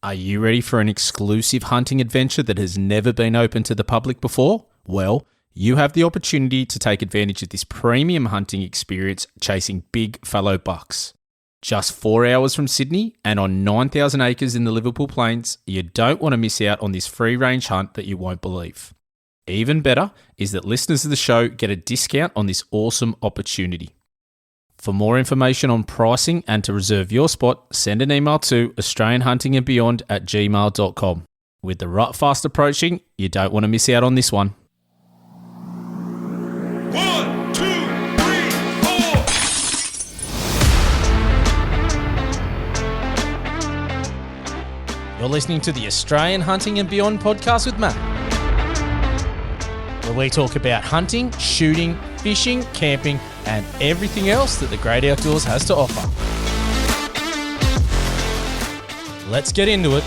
Are you ready for an exclusive hunting adventure that has never been open to the public before? Well, you have the opportunity to take advantage of this premium hunting experience chasing big fallow bucks. Just 4 hours from Sydney and on 9,000 acres in the Liverpool Plains, you don't want to miss out on this free-range hunt that you won't believe. Even better is that listeners of the show get a discount on this awesome opportunity. For more information on pricing and to reserve your spot, send an email to australianhuntingandbeyond@gmail.com. With the rut fast approaching, you don't want to miss out on this one. 1, 2, 3, 4. You're listening to the Australian Hunting and Beyond podcast with Matt, where we talk about hunting, shooting, fishing, camping, and everything else that the great outdoors has to offer. Let's get into it.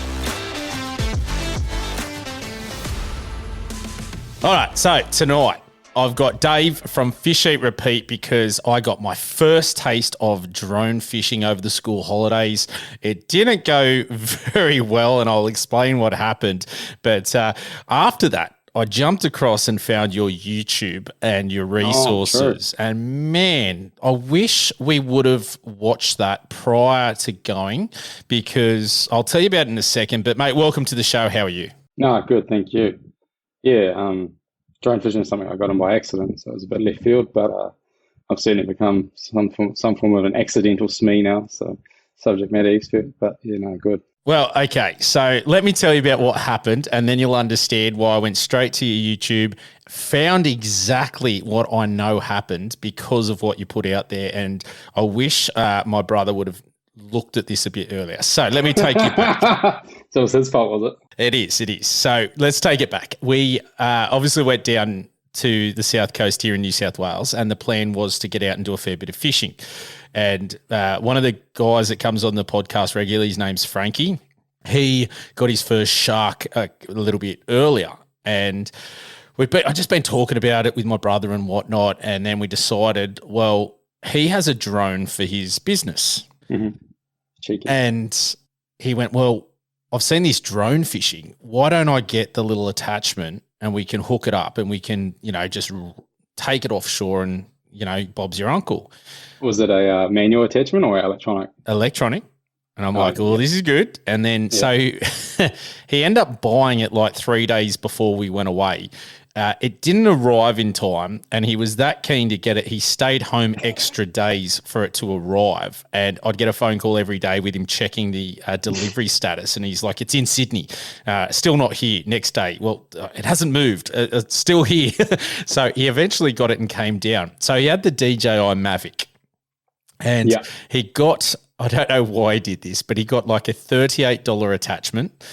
All right, so tonight I've got Dave from Fish Eat Repeat because I got my first taste of drone fishing over the school holidays. It didn't go very well, and I'll explain what happened. But after that, I jumped across and found your YouTube and your resources. And man, I wish we would have watched that prior to going, because I'll tell you about it in a second. But mate, welcome to the show. How are you? No, good, thank you. Yeah, drone fishing is something I got on by accident, so it was a bit left field, but I've certainly become some form of an accidental SME now, so subject matter expert, but yeah, no, good. Well, okay, so let me tell you about what happened, and then you'll understand why I went straight to your YouTube, found exactly what I know happened because of what you put out there, and I wish my brother would have looked at this a bit earlier. So let me take you back. So it was his fault, was it? It is. So let's take it back. We obviously went down to the south coast here in New South Wales, and the plan was to get out and do a fair bit of fishing. And one of the guys that comes on the podcast regularly, his name's Frankie. He got his first shark a little bit earlier, and I've just been talking about it with my brother and whatnot, and then we decided, well, he has a drone for his business. Mm-hmm. Cheeky. And he went, well, I've seen this drone fishing. Why don't I get the little attachment and we can hook it up and we can, just take it offshore and, Bob's your uncle. Was it a manual attachment or electronic? Electronic. And I'm like, well, this is good. And then so he ended up buying it like 3 days before we went away. It didn't arrive in time, and he was that keen to get it. He stayed home extra days for it to arrive, and I'd get a phone call every day with him checking the delivery status, and he's like, it's in Sydney, still not here. Next day, well, it hasn't moved. It's still here. So he eventually got it and came down. So he had the DJI Mavic, and he got, I don't know why he did this, but he got like a $38 attachment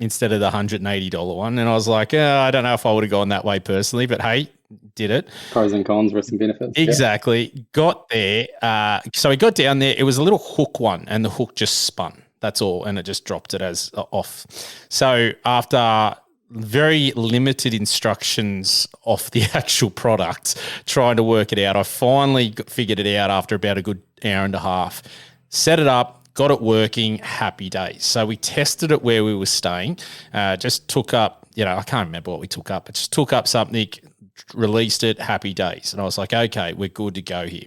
instead of the $180 one. And I was like, I don't know if I would have gone that way personally, but hey, did it. Pros and cons, risks and benefits. Exactly. Yeah. Got there. So he got down there. It was a little hook one, and the hook just spun. That's all. And it just dropped it as off. So after very limited instructions off the actual product, trying to work it out, I finally figured it out after about a good hour and a half. Set it up, got it working, happy days. So we tested it where we were staying, just took up, I can't remember what we took up, but just took up something, released it, happy days. And I was like, okay, we're good to go here.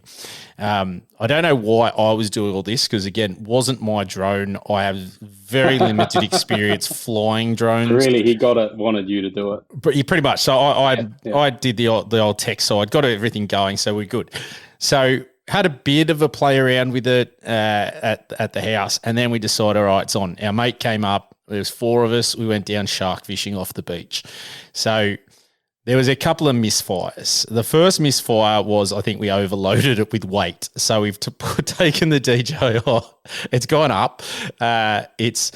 I don't know why I was doing all this because, again, wasn't my drone. I have very limited experience flying drones. Really, he got it, wanted you to do it. Pretty much. So I did the old tech side, got everything going, so we're good. So had a bit of a play around with it at the house, and then we decided, all right, it's on. Our mate came up. There was 4 of us. We went down shark fishing off the beach. So there was a couple of misfires. The first misfire was, I think we overloaded it with weight. So we've taken the DJI off. It's gone up. It's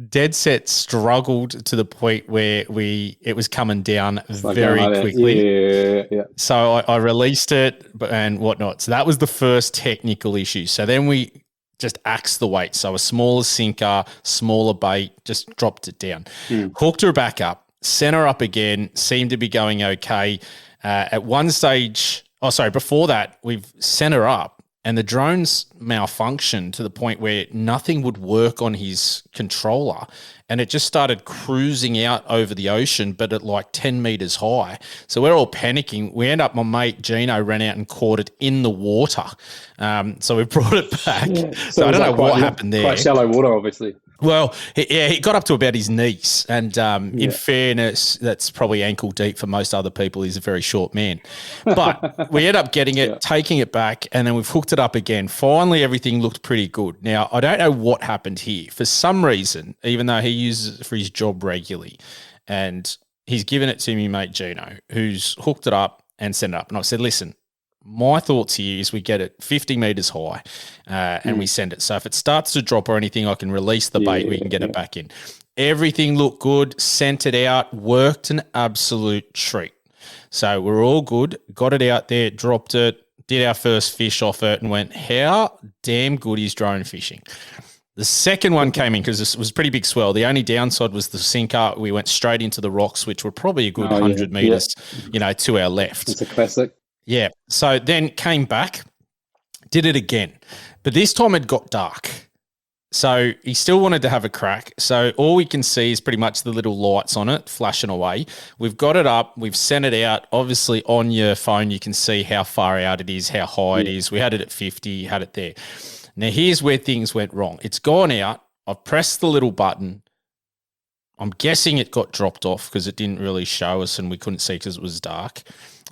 dead set struggled to the point where it was coming down very quickly. Yeah. So I released it and whatnot. So that was the first technical issue. So then we just axed the weight. So a smaller sinker, smaller bait, just dropped it down. Hooked her back up, sent her up again, seemed to be going okay. At one stage, before that, we've sent her up and the drone's malfunctioned to the point where nothing would work on his controller, and it just started cruising out over the ocean, but at like 10 meters high. So we're all panicking. We end up, my mate Gino ran out and caught it in the water. So we brought it back. Yeah. So I don't know what happened there. Quite shallow water, obviously. Well, he got up to about his knees, and in fairness, that's probably ankle deep for most other people. He's a very short man. But we ended up getting it, taking it back, and then we've hooked it up again. Finally, everything looked pretty good. Now, I don't know what happened here. For some reason, even though he uses it for his job regularly, and he's given it to me, mate Gino, who's hooked it up and sent it up. And I said, listen, my thoughts here is we get it 50 meters high and we send it. So if it starts to drop or anything, I can release the bait. We can get it back in. Everything looked good. Sent it out. Worked an absolute treat. So we're all good. Got it out there. Dropped it. Did our first fish off it and went, how damn good is drone fishing? The second one came in because this was a pretty big swell. The only downside was the sinker. We went straight into the rocks, which were probably a good 100 meters, to our left. It's a classic. Yeah. So then came back, did it again. But this time it got dark. So he still wanted to have a crack. So all we can see is pretty much the little lights on it flashing away. We've got it up. We've sent it out. Obviously on your phone, you can see how far out it is, how high it is. We had it at 50, had it there. Now here's where things went wrong. It's gone out. I've pressed the little button. I'm guessing it got dropped off because it didn't really show us and we couldn't see because it was dark.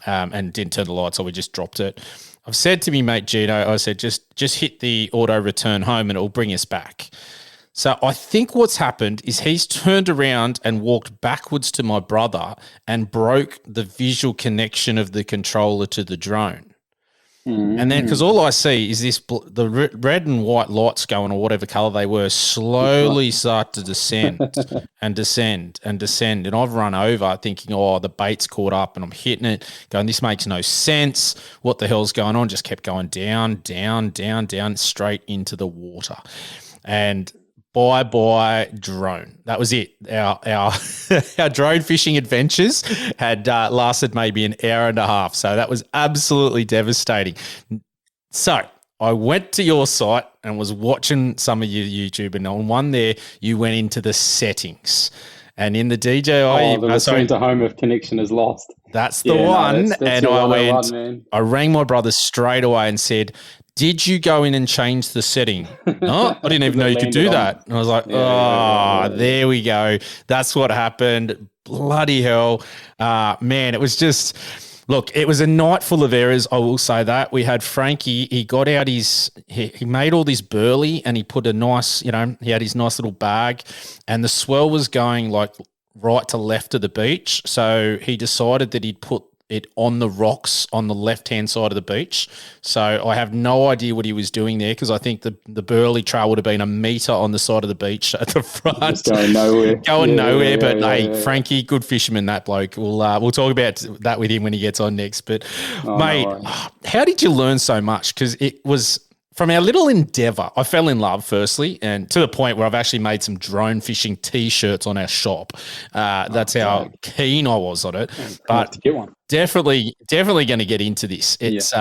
And didn't turn the lights on, we just dropped it. I've said to me mate Gino, I said, just hit the auto return home and it'll bring us back. So I think what's happened is he's turned around and walked backwards to my brother and broke the visual connection of the controller to the drone. And then, because all I see is the red and white lights going, or whatever color they were, slowly start to descend and descend and descend. And I've run over thinking, oh, the bait's caught up, and I'm hitting it, going, this makes no sense. What the hell's going on? Just kept going down, down, down, down, straight into the water. And bye drone. That was it. Our drone fishing adventures had lasted maybe an hour and a half. So that was absolutely devastating. So I went to your site and was watching some of your YouTube, and on one there, you went into the settings. And in the DJI, the return to home if connection is lost. That's the one. That's and I rang my brother straight away and said, did you go in and change the setting? No, I didn't even know you could do that. And I was like, there we go. That's what happened. Bloody hell. Man, it was just, look, it was a night full of errors. I will say that. We had Frankie, he got out he made all this burley and he put a nice, he had his nice little bag, and the swell was going like right to left of the beach. So he decided that he'd put it on the rocks on the left-hand side of the beach. So I have no idea what he was doing there, because I think the burley trail would have been a metre on the side of the beach at the front. Just going nowhere. But Frankie, good fisherman, that bloke. We'll talk about that with him when he gets on next. But, mate, how did you learn so much? Because it was... From our little endeavour, I fell in love firstly, and to the point where I've actually made some drone fishing T-shirts on our shop. That's how keen I was on it. But to get one. Definitely going to get into this. It's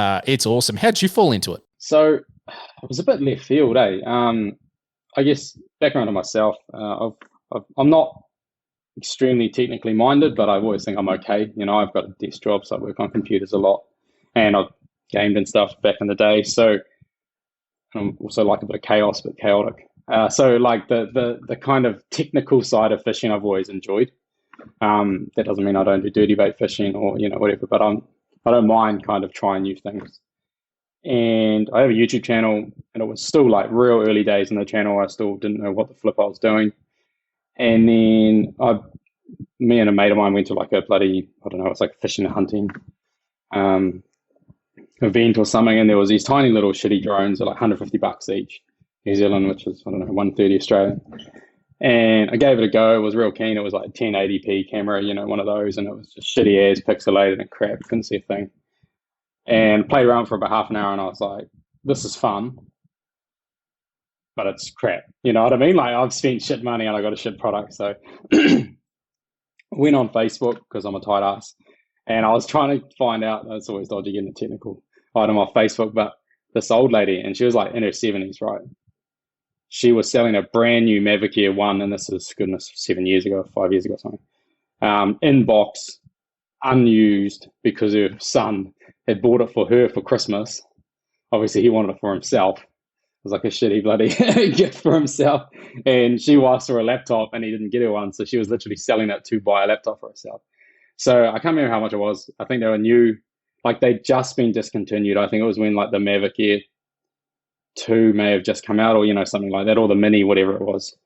awesome. How did you fall into it? So it was a bit left field, eh? I guess background on myself. I'm not extremely technically minded, but I always think I'm okay. I've got a desk job, so I work on computers a lot, and I've gamed and stuff back in the day. So I also like a bit of chaos, but chaotic. So like the kind of technical side of fishing I've always enjoyed. That doesn't mean I don't do dirty bait fishing or, whatever, but I don't mind kind of trying new things. And I have a YouTube channel, and it was still like real early days in the channel. I still didn't know what the flip I was doing. And then me and a mate of mine went to like a bloody, I don't know, it's like fishing and hunting event or something, and there was these tiny little shitty drones at like $150 each, New Zealand, which is, I don't know, 130 Australian. And I gave it a go. I was real keen. It was like 1080p camera, one of those, and it was just shitty as, pixelated and crap. Couldn't see a thing. And played around for about half an hour, and I was like, this is fun, but it's crap. You know what I mean? Like, I've spent shit money and I got a shit product. So I went on Facebook, because I'm a tight ass, and I was trying to find out, it's always dodgy getting a technical item off Facebook, but this old lady, and she was like in her 70s, right? She was selling a brand new Mavic Air 1, and this is, goodness, 7 years ago, 5 years ago, something, in box, unused, because her son had bought it for her for Christmas. Obviously, he wanted it for himself. It was like a shitty bloody gift for himself. And she asked for a laptop, and he didn't get her one. So she was literally selling it to buy a laptop for herself. So I can't remember how much it was. I think they were new, like they'd just been discontinued. I think it was when like the Mavic Air 2 may have just come out, or, you know, something like that, or the Mini, whatever it was.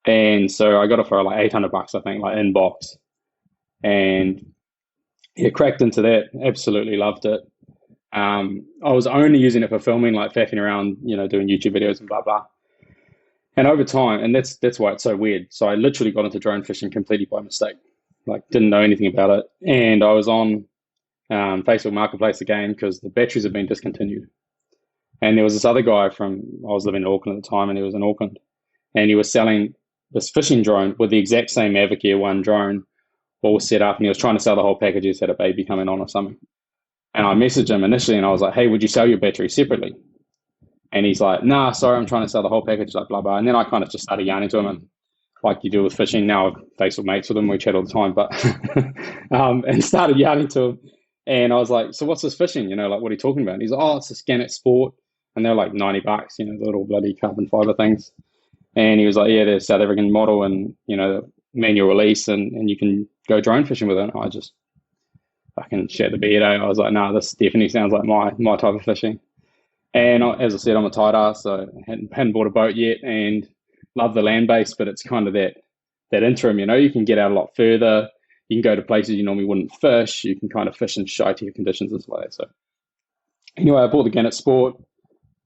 And so I got it for like $800, I think, like in box. And yeah, cracked into that. Absolutely loved it. I was only using it for filming, like faffing around, you know, doing YouTube videos and blah, blah. And over time, and that's why it's so weird. So I literally got into drone fishing completely by mistake. Like, didn't know anything about it. And I was on Facebook Marketplace again because the batteries have been discontinued. And there was this other guy I was living in Auckland at the time, and he was in Auckland. And he was selling this fishing drone with the exact same Mavic Air 1 drone, all set up. And he was trying to sell the whole package. He just had a baby coming on or something. And I messaged him initially, and I was like, hey, would you sell your battery separately? And he's like, nah, sorry, I'm trying to sell the whole package, like blah, blah. And then I kind of just started yarning to him, and like you do with fishing. Now I'm Facebook mates with him. We chat all the time, but and started yarning to him. And I was like, so what's this fishing? You know, like, what are you talking about? And he's like, oh, it's a Scanet Sport. And they're like $90, you know, the little bloody carbon fiber things. And he was like, yeah, they're South African model, and, you know, manual release, and you can go drone fishing with it. And I just fucking shat the bed. I was like, nah, this definitely sounds like my type of fishing. And as I said, I'm a tight ass, so I hadn't bought a boat yet, and love the land base, but it's kind of that interim, you know. You can get out a lot further. You can go to places you normally wouldn't fish. You can kind of fish in shittier conditions as well. So anyway, I bought the Gannet Sport,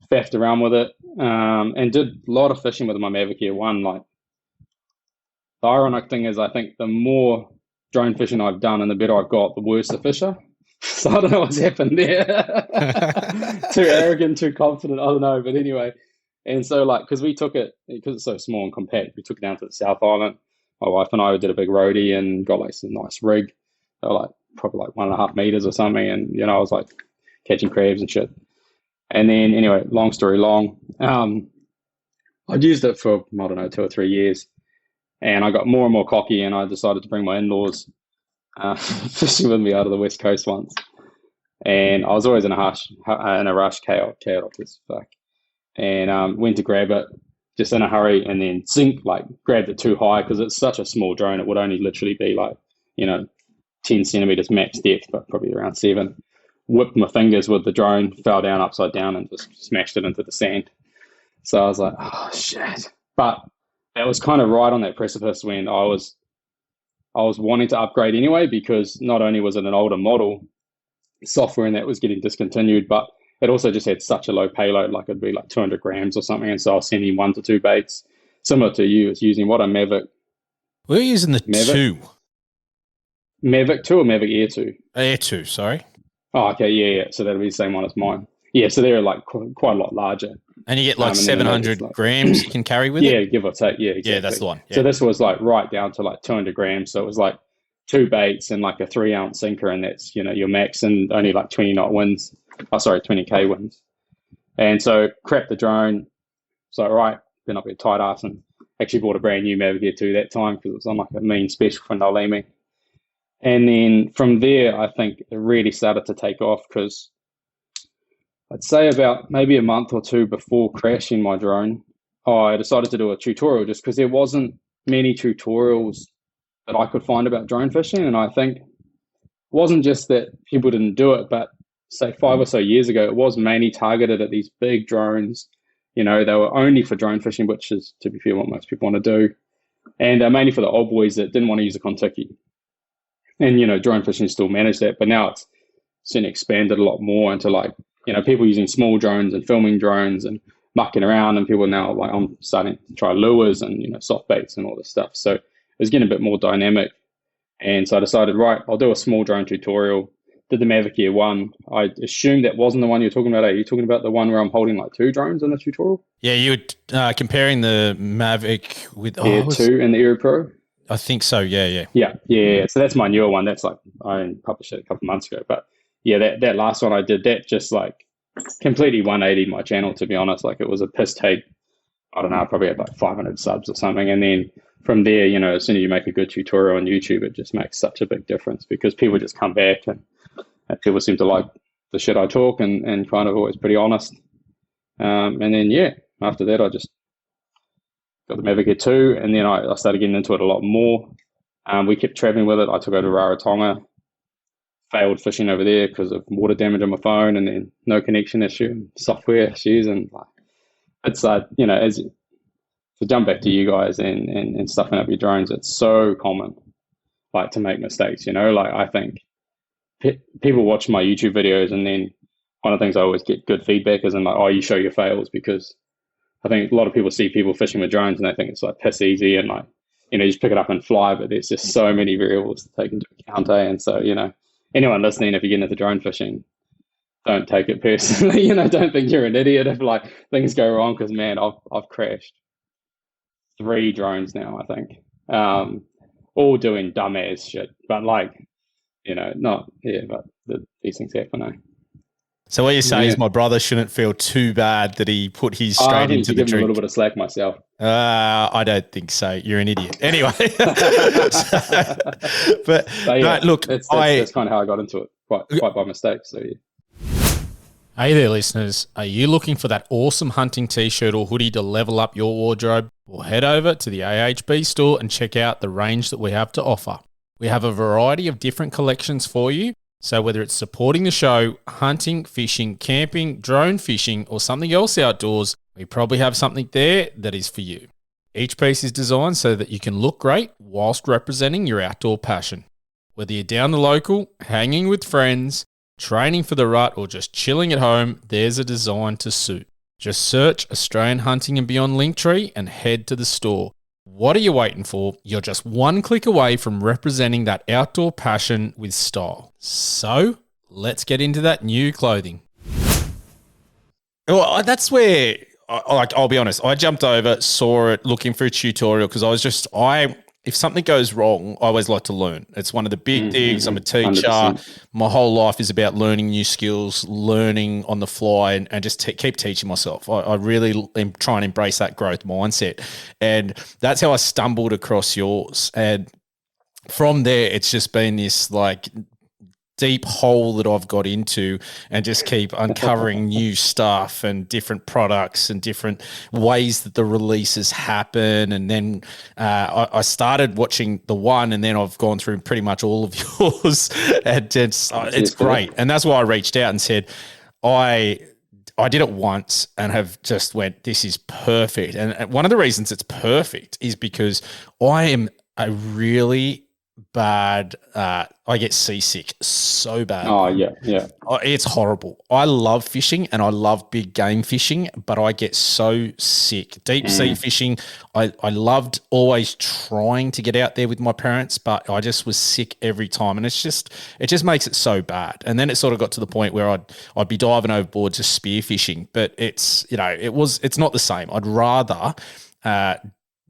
faffed around with it, and did a lot of fishing with my Mavic Air 1. Like, the ironic thing is, I think the more drone fishing I've done and the better I've got, the worse the fish are. So I don't know what's happened there. Too arrogant, too confident, I don't know. But anyway, and so like, because we took it, because it's so small and compact, we took it down to the South Island. My wife and I did a big roadie and got like some nice rig. They were like probably like 1.5 meters or something. And, you know, I was like catching crabs and shit. And then anyway, long story long, I'd used it for, I don't know, 2 or 3 years. And I got more and more cocky, and I decided to bring my in-laws fishing with me out of the West Coast once. And I was always in a rush, chaotic as fuck. And went to grab it just in a hurry, and then grabbed it too high because it's such a small drone. It would only literally be like, you know, 10 centimeters max depth, but probably around 7. Whipped my fingers with the drone, fell down upside down, and just smashed it into the sand. So I was like, oh, shit. But that was kind of right on that precipice when I was wanting to upgrade anyway, because not only was it an older model, software in that was getting discontinued, but it also just had such a low payload, like it'd be like 200 grams or something. And so I was sending 1 to 2 baits, similar to you. It's using what, a Mavic? We're using the Mavic? 2. Mavic 2 or Mavic Air 2? Air 2, sorry. Oh, okay, yeah. So that'll be the same one as mine. Yeah, so they're like quite a lot larger. And you get like 700 grams you can carry with it? Yeah, give or take. Yeah, exactly. Yeah, that's the one. Yeah. So this was like right down to like 200 grams. So it was like 2 baits and like a 3-ounce sinker, and that's, you know, your max, and only like 20 knot winds. Oh, sorry, 20K winds. And so crapped the drone. So right, then I'll be a tight ass and actually bought a brand new Mavic Air 2 that time because it was on like a mean special for Nolimi. And then from there, I think it really started to take off, because I'd say about maybe a month or 2 before crashing my drone, I decided to do a tutorial, just because there wasn't many tutorials that I could find about drone fishing. And I think it wasn't just that people didn't do it, but say 5 or so years ago, it was mainly targeted at these big drones. You know, they were only for drone fishing, which is, to be fair, what most people want to do. And mainly for the old boys that didn't want to use a Kontiki. And, you know, drone fishing still managed that, but now it's expanded a lot more into like, you know, people using small drones and filming drones and mucking around, and people now, like, I'm starting to try lures and, you know, soft baits and all this stuff. So it was getting a bit more dynamic. And so I decided, right, I'll do a small drone tutorial. Did the Mavic Air 1. I assumed that wasn't the one you're talking about. Are you talking about the one where I'm holding like 2 drones in the tutorial? Yeah, you were comparing the Mavic with Air 2 and the Air Pro? I think so, yeah. Yeah. So that's my newer one. That's like, I published it a couple of months ago. But yeah, that last one I did, that just like completely 180 my channel, to be honest. Like it was a piss take. I don't know, I probably had like 500 subs or something. And then from there, you know, as soon as you make a good tutorial on YouTube, it just makes such a big difference because people just come back and people seem to like the shit I talk and kind of always pretty honest. And then, yeah, after that, I just got the Mavic 2 and then I started getting into it a lot more. We kept traveling with it. I took over to Rarotonga, failed fishing over there because of water damage on my phone and then no connection issue and software issues. And it's you know, as to jump back to you guys and stuffing up your drones, it's so common, like to make mistakes, you know, like I think people watch my YouTube videos and then one of the things I always get good feedback is like, oh, you show your fails, because I think a lot of people see people fishing with drones and they think it's like piss easy and like, you know, you just pick it up and fly, but there's just so many variables to take into account. And so, you know, anyone listening, if you get into drone fishing, don't take it personally. You know, don't think you're an idiot if like things go wrong, because man, I've crashed 3 drones now, I think, all doing dumbass shit, but like, you know, but these things happen. So what you say is my brother shouldn't feel too bad that he put his straight into the drink. drink. A little bit of slack myself. I don't think so. You're an idiot. Anyway, but yeah, no, look, that's kind of how I got into it, quite by mistake. So yeah. Hey there, listeners. Are you looking for that awesome hunting t-shirt or hoodie to level up your wardrobe? Well, head over to the AHB store and check out the range that we have to offer. We have a variety of different collections for you. So whether it's supporting the show, hunting, fishing, camping, drone fishing, or something else outdoors, we probably have something there that is for you. Each piece is designed so that you can look great whilst representing your outdoor passion. Whether you're down the local, hanging with friends, training for the rut, or just chilling at home, there's a design to suit. Just search Australian Hunting and Beyond Linktree and head to the store. What are you waiting for? You're just one click away from representing that outdoor passion with style. So let's get into that new clothing. Well, that's where, I'll be honest, I jumped over, saw it, looking for a tutorial because if something goes wrong, I always like to learn. It's one of the big things. I'm a teacher. 100%. My whole life is about learning new skills, learning on the fly, and just keep teaching myself. I really am trying to embrace that growth mindset. And that's how I stumbled across yours. And from there, it's just been this like deep hole that I've got into and just keep uncovering new stuff and different products and different ways that the releases happen. And then I started watching the one, and then I've gone through pretty much all of yours, and it's great. And that's why I reached out and said, I did it once and have just went, this is perfect. And one of the reasons it's perfect is because I am a really bad, I get seasick so bad. Oh, yeah. It's horrible. I love fishing and I love big game fishing, but I get so sick. Deep sea fishing, I loved always trying to get out there with my parents, but I just was sick every time. And it just makes it so bad. And then it sort of got to the point where I'd be diving overboard just spear fishing, but it's not the same. I'd rather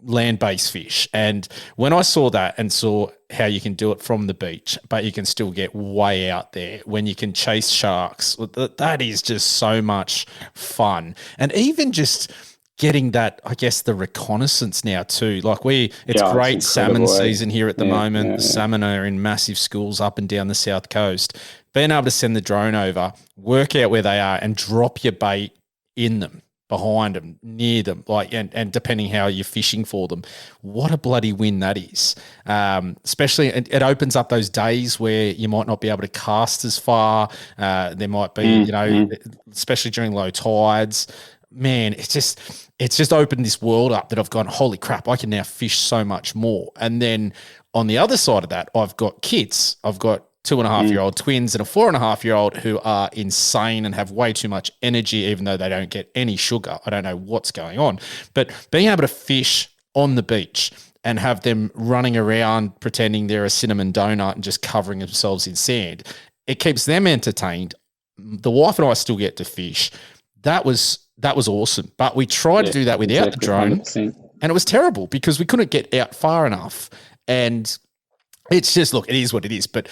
land-based fish. And when I saw that and saw how you can do it from the beach, but you can still get way out there, when you can chase sharks, that is just so much fun. And even just getting that, I guess, the reconnaissance now too. Like it's great salmon season here at the moment. The salmon are in massive schools up and down the south coast. Being able to send the drone over, work out where they are and drop your bait in them, behind them, near them, and depending how you're fishing for them, what a bloody win that is. Especially, it opens up those days where you might not be able to cast as far. There might be, especially during low tides. Man, it's just opened this world up that I've gone, holy crap, I can now fish so much more. And then on the other side of that, I've got kids. I've got 2.5-year-old twins and a 4.5-year-old who are insane and have way too much energy, even though they don't get any sugar. I don't know what's going on. But being able to fish on the beach and have them running around pretending they're a cinnamon donut and just covering themselves in sand, it keeps them entertained. The wife and I still get to fish. That was awesome. But we tried to do that without the drone, 100%. And it was terrible because we couldn't get out far enough. And it's just, look, it is what it is. But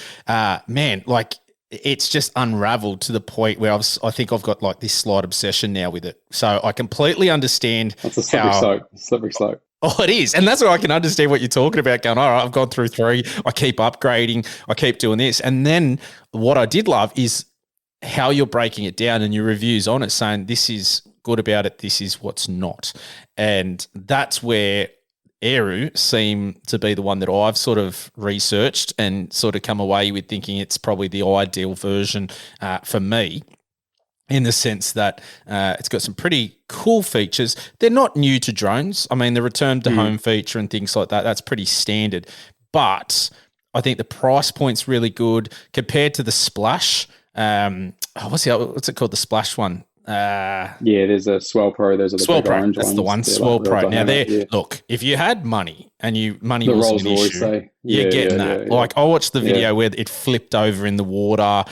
man, like it's just unraveled to the point where I think I've got like this slight obsession now with it. So I completely understand. That's a slippery slope. Oh, it is. And that's where I can understand what you're talking about, going, all right, I've gone through 3. I keep upgrading. I keep doing this. And then what I did love is how you're breaking it down and your reviews on it, saying this is good about it, this is what's not. And that's where Eru seem to be the one that I've sort of researched and sort of come away with thinking it's probably the ideal version for me, in the sense that it's got some pretty cool features. They're not new to drones. I mean, the return to home feature and things like that, that's pretty standard. But I think the price point's really good compared to the Splash. What's it called? The Splash one. There's a Swell Pro. Those are the Swell big Pro. orange That's ones. the one. They're Swell like Pro. real Now, look, if you had money and money the wasn't Rolls an Royce, issue, you're getting that. Like, I watched the video where it flipped over in the water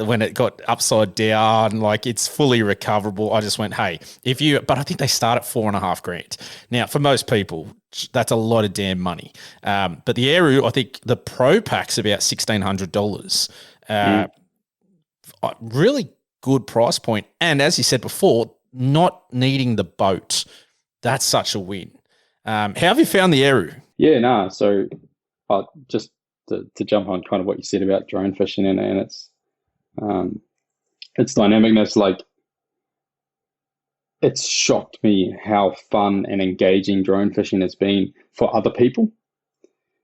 when it got upside down. Like, it's fully recoverable. I just went, hey, but I think they start at $4,500. Now, for most people, that's a lot of damn money. But the Eru, I think the Pro Pack's about $1,600. Really good price point. And as you said before, not needing the boat. That's such a win. How have you found the Eru? Yeah, so just to jump on kind of what you said about drone fishing and its dynamicness, like, it's shocked me how fun and engaging drone fishing has been for other people.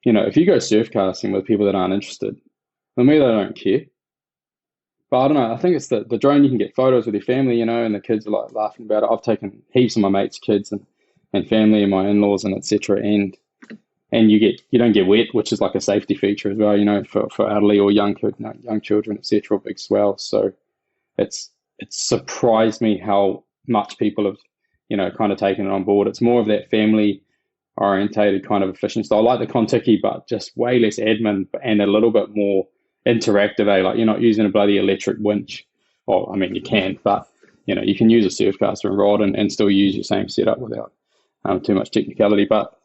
You know, if you go surf casting with people that aren't interested, for me, they don't care. But I don't know, I think it's the drone, you can get photos with your family, you know, and the kids are like laughing about it. I've taken heaps of my mates' kids and family and my in-laws and etc. And you don't get wet, which is like a safety feature as well, you know, for elderly or young children, etc. Big swell. So it's surprised me how much people have, you know, kind of taken it on board. It's more of that family orientated kind of a fishing style, like the Kontiki, but just way less admin and a little bit more interactive. Like, you're not using a bloody electric winch. Well, I mean, you can, but you know, you can use a surf caster and rod and still use your same setup without too much technicality. But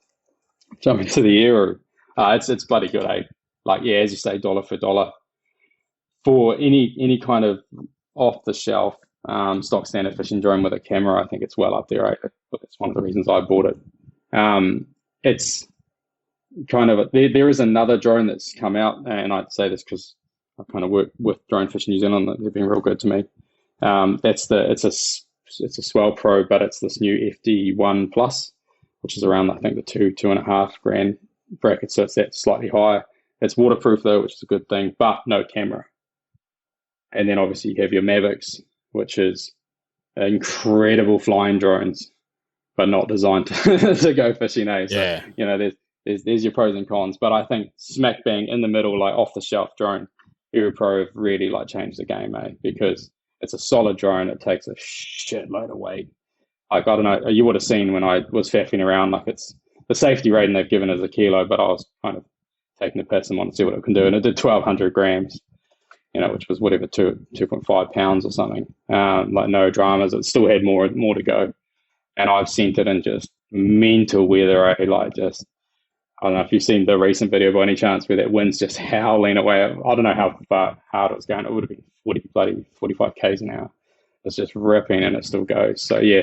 jumping to the Eru, it's bloody good, eh? Like, yeah, as you say, dollar for dollar for any kind of off the shelf stock standard fishing drone with a camera. I think it's well up there. It's one of the reasons I bought it. It's kind of there is another drone that's come out, and I'd say this because I kind of work with Drone Fishing New Zealand. They've been real good to me. It's a Swell Pro, but it's this new FD1 Plus, which is around, I think, the $2,500 bracket. So it's that slightly higher. It's waterproof though, which is a good thing, but no camera. And then obviously you have your Mavics, which is incredible flying drones, but not designed to go fishing. So, you know, there's your pros and cons. But I think smack bang in the middle, like off the shelf drone, Eru Pro have really like changed the game, because it's a solid drone. It takes a shitload of weight. Like, I don't know, you would have seen when I was faffing around, like, it's the safety rating they've given as a kilo, but I was kind of taking the piss and wanted to see what it can do. And it did 1,200 grams, you know, which was whatever, 2.5 pounds or something. Like, no dramas. It still had more to go. And I've sent it in just mental weather, like, just, I don't know if you've seen the recent video by any chance where that wind's just howling away. I don't know how far hard it was going. It would have been 45 k's an hour. It's just ripping and it still goes. So yeah,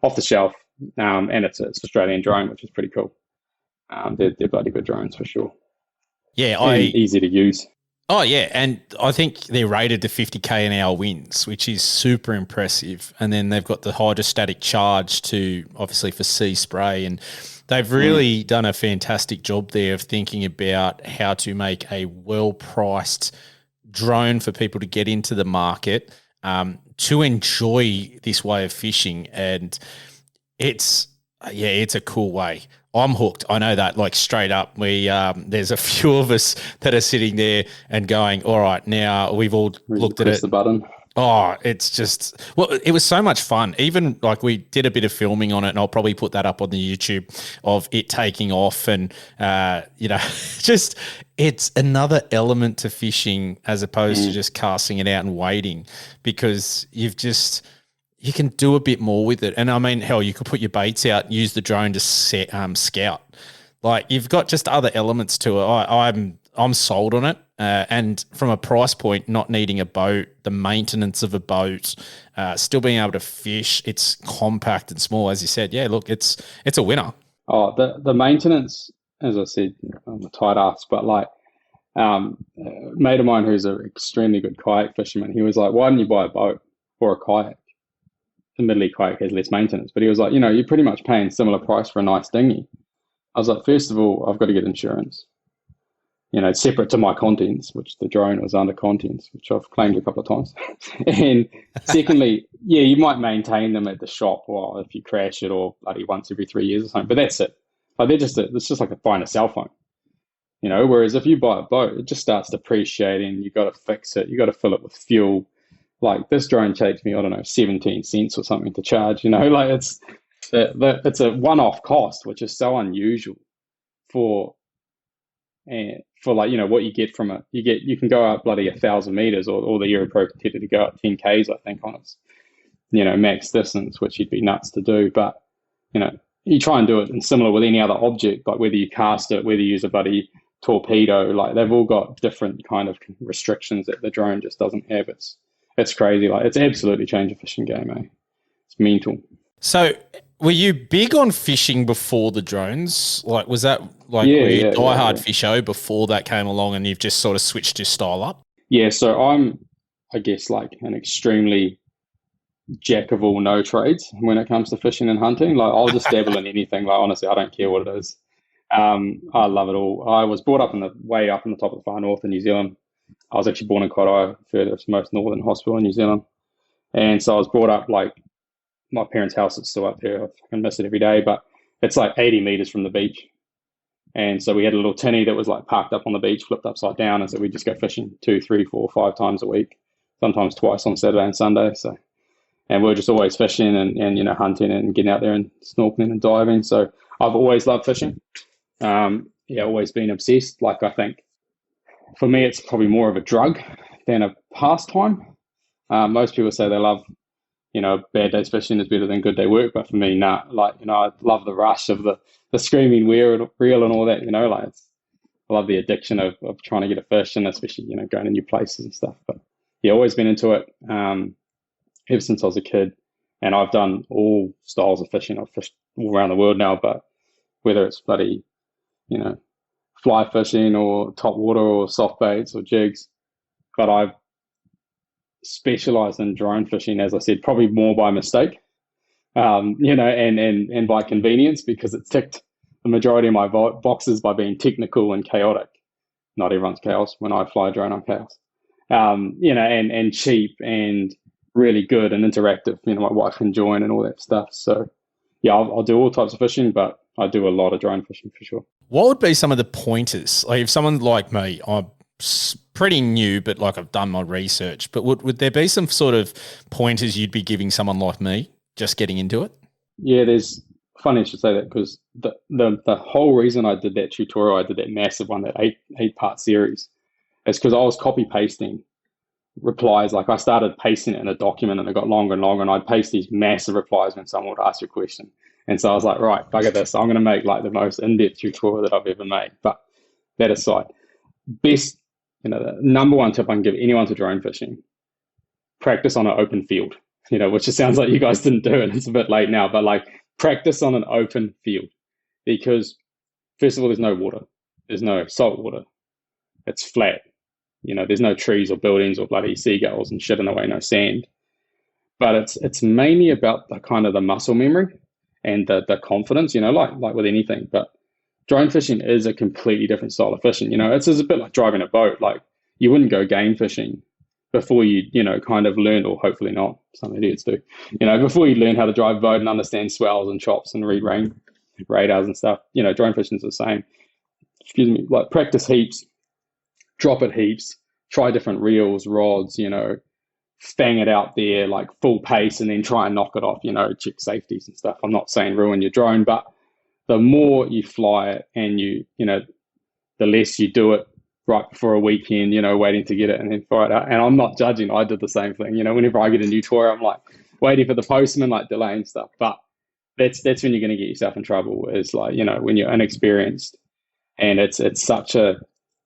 off the shelf. And it's Australian drone, which is pretty cool. They're bloody good drones for sure. Yeah, and easy to use. Oh, yeah, and I think they're rated to 50k an hour winds, which is super impressive. And then they've got the hydrostatic charge to, obviously, for sea spray. And they've really done a fantastic job there of thinking about how to make a well-priced drone for people to get into the market to enjoy this way of fishing. And it's a cool way. I'm hooked. I know that, like, straight up. There's a few of us that are sitting there and going, all right, now we've all looked at it. Press the button. Oh, it's just, well, it was so much fun. Even like we did a bit of filming on it, and I'll probably put that up on the YouTube of it taking off. And, just it's another element to fishing as opposed to just casting it out and waiting, because you can do a bit more with it. And I mean, hell, you could put your baits out, use the drone to scout. Like, you've got just other elements to it. I'm sold on it. And from a price point, not needing a boat, the maintenance of a boat, still being able to fish, it's compact and small, as you said. Yeah, look, it's a winner. Oh, the maintenance, as I said, I'm a tight ass, but like a mate of mine who's an extremely good kayak fisherman, he was like, why didn't you buy a boat or a kayak? Admittedly, kayak has less maintenance, but he was like, you're pretty much paying similar price for a nice dinghy. I was like, first of all, I've got to get insurance. It's separate to my contents, which the drone was under contents, which I've claimed a couple of times. And secondly, yeah, you might maintain them at the shop or if you crash it or bloody once every 3 years or something, but that's it. Like it's just like buying a cell phone, whereas if you buy a boat, it just starts depreciating. You got to fix it. You got to fill it with fuel. Like this drone takes me, I don't know, 17 cents or something to charge, like it's a one-off cost, which is so unusual for like, what you get from it. You can go out bloody 1,000 meters or the Euro Pro competitor to go out 10 Ks, I think, on its, max distance, which you'd be nuts to do. But, you try and do it and similar with any other object, like whether you cast it, whether you use a bloody torpedo, like they've all got different kind of restrictions that the drone just doesn't have. It's crazy. Like it's absolutely changed the fishing game, eh? It's mental. So were you big on fishing before the drones? Like, was that like were you diehard fisho before that came along and you've just sort of switched your style up? Yeah, so I'm, I guess, like an extremely jack of all no trades when it comes to fishing and hunting. Like I'll just dabble in anything. Like honestly, I don't care what it is. I love it all. I was brought up way up in the top of the far north in New Zealand. I was actually born in Kairai, furthest most northern hospital in New Zealand. And so I was brought up like my parents' house is still up there. I can miss it every day, but it's like 80 meters from the beach. And so we had a little tinny that was like parked up on the beach, flipped upside down. And so we just go fishing 2, 3, 4, 5 times a week, sometimes twice on Saturday and Sunday. So, and we're just always fishing and hunting and getting out there and snorkeling and diving. So I've always loved fishing. Always been obsessed. Like I think for me, it's probably more of a drug than a pastime. Most people say they love, bad days fishing is better than good day work. But for me, nah, like, I love the rush of the screaming reel and all that, like I love the addiction of trying to get a fish and especially, going to new places and stuff. But yeah, always been into it ever since I was a kid. And I've done all styles of fishing. I've fished all around the world now, but whether it's bloody, fly fishing or top water or soft baits or jigs, but I've specialized in drone fishing, as I said, probably more by mistake, and by convenience because it ticked the majority of my boxes by being technical and chaotic. Not everyone's chaos. When I fly a drone, I'm chaos. And cheap and really good and interactive. My wife can join and all that stuff. So yeah, I'll do all types of fishing, but I do a lot of drone fishing for sure. What would be some of the pointers? Like if someone like me, I'm pretty new, but like I've done my research, but would there be some sort of pointers you'd be giving someone like me just getting into it? Yeah, there's funny you should say that because the whole reason I did that tutorial, I did that massive one, that eight part series, is because I was copy pasting replies. Like I started pasting it in a document and it got longer and longer, and I'd paste these massive replies when someone would ask you a question. And so I was like, right, bugger this. I'm going to make like the most in-depth tutorial that I've ever made. But that aside, best, the number one tip I can give anyone to drone fishing, practice on an open field, which it sounds like you guys didn't do it. It's a bit late now, but like practice on an open field because first of all, there's no water. There's no salt water. It's flat. There's no trees or buildings or bloody seagulls and shit in the way, no sand. But it's mainly about the kind of the muscle memory and the confidence, like with anything. But drone fishing is a completely different style of fishing. It's a bit like driving a boat. Like you wouldn't go game fishing before you, kind of learned, or hopefully not, some idiots do, before you learn how to drive a boat and understand swells and chops and read rain radars and stuff. Drone fishing is the same. Like practice heaps, drop it heaps, try different reels, rods, fang it out there like full pace and then try and knock it off, check safeties and stuff. I'm not saying ruin your drone, but the more you fly it and the less you do it right before a weekend, waiting to get it and then fly it out. And I'm not judging. I did the same thing. Whenever I get a new toy, I'm like waiting for the postman, like delaying stuff. But that's when you're going to get yourself in trouble is like, when you're inexperienced and it's such a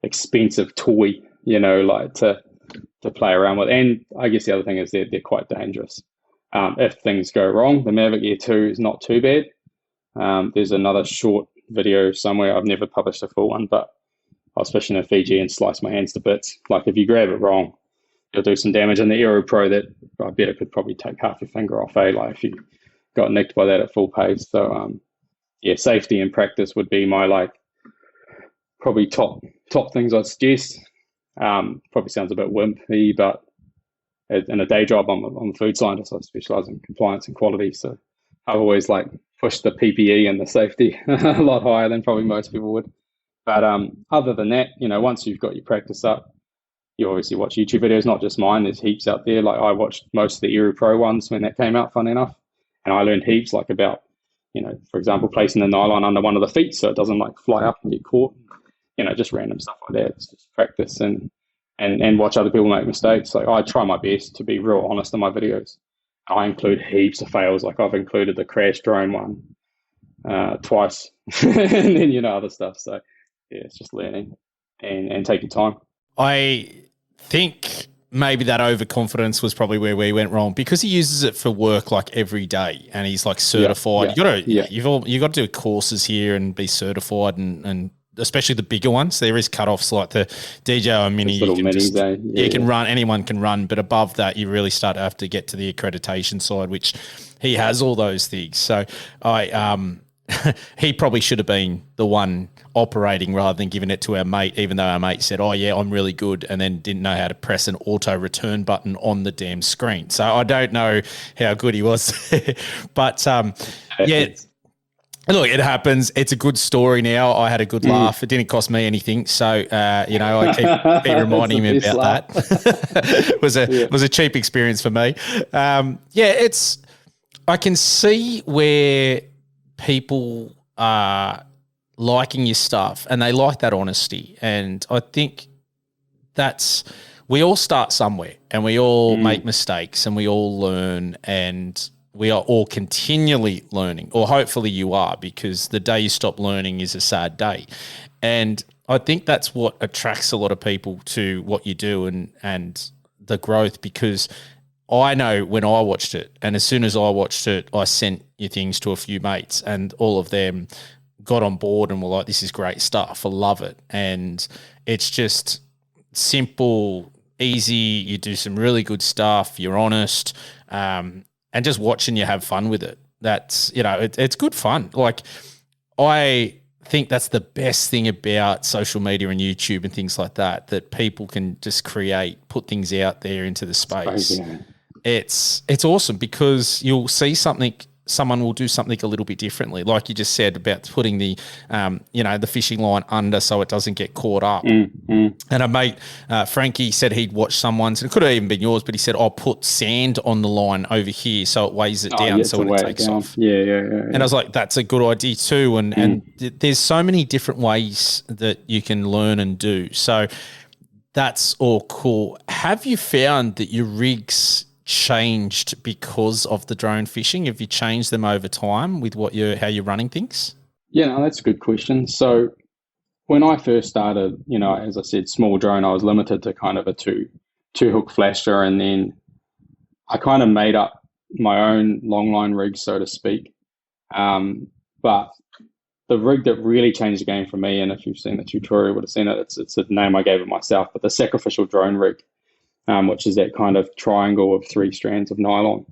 expensive toy like to play around with. And I guess the other thing is they're quite dangerous. If things go wrong, the Mavic Air 2 is not too bad. There's another short video somewhere. I've never published a full one, but I was fishing in Fiji and sliced my hands to bits. Like if you grab it wrong, you'll do some damage. And the Aero Pro, that I bet it could probably take half your finger off, like if you got nicked by that at full pace. So safety and practice would be my probably top things I'd suggest. Probably sounds a bit wimpy, but in a day job, I'm a food scientist. I specialize in compliance and quality. So I've always pushed the PPE and the safety a lot higher than probably most people would. But other than that, once you've got your practice up, you obviously watch YouTube videos, not just mine. There's heaps out there. I watched most of the Aero Pro ones when that came out, funny enough. And I learned heaps about, for example, placing the nylon under one of the feet so it doesn't fly up and get caught. Just random stuff like that. It's just practice and watch other people make mistakes. I try my best to be real honest in my videos. I include heaps of fails. I've included the crash drone one twice and then, other stuff. So yeah, it's just learning and taking time. I think maybe that overconfidence was probably where we went wrong, because he uses it for work every day, and he's certified. You've got to do courses here and be certified, and especially the bigger ones. There is cutoffs like the DJI Mini. You can run, anyone can run, but above that, you really start to have to get to the accreditation side, which he has all those things. So he probably should have been the one operating rather than giving it to our mate, even though our mate said, "Oh yeah, I'm really good," and then didn't know how to press an auto return button on the damn screen. So I don't know how good he was, but look, it happens. It's a good story now. I had a good laugh. It didn't cost me anything, so I keep reminding him about that. It was a cheap experience for me. I can see where people are liking your stuff, and they like that honesty. And I think we all start somewhere, and we all make mistakes, and we all learn, and we are all continually learning, or hopefully you are, because the day you stop learning is a sad day. And I think that's what attracts a lot of people to what you do and the growth, because I know when I watched it, and as soon as I watched it, I sent your things to a few mates, and all of them got on board and were like, "This is great stuff. I love it." And it's just simple, easy. You do some really good stuff. You're honest, and just watching you have fun with it. That's, it's good fun. I think that's the best thing about social media and YouTube and things like that people can just put things out there into the space. It's awesome, because you'll see someone will do something a little bit differently. Like you just said about putting the, the fishing line under so it doesn't get caught up. And a mate, Frankie, said he'd watched someone's, and it could have even been yours, but he said, "I'll put sand on the line over here so it weighs it down so when it takes off." Yeah. And I was like, that's a good idea too. And there's so many different ways that you can learn and do. So that's all cool. Have you found that your rigs changed because of the drone fishing? Have you changed them over time with how you're running things? Yeah, no, that's a good question. So when I first started, as I said, small drone, I was limited to kind of a two hook flasher, and then I kind of made up my own long line rig, so to speak. But the rig that really changed the game for me, and if you've seen the tutorial, you would have seen it. It's a name I gave it myself, but the sacrificial drone rig. Which is that kind of triangle of 3 strands of nylon.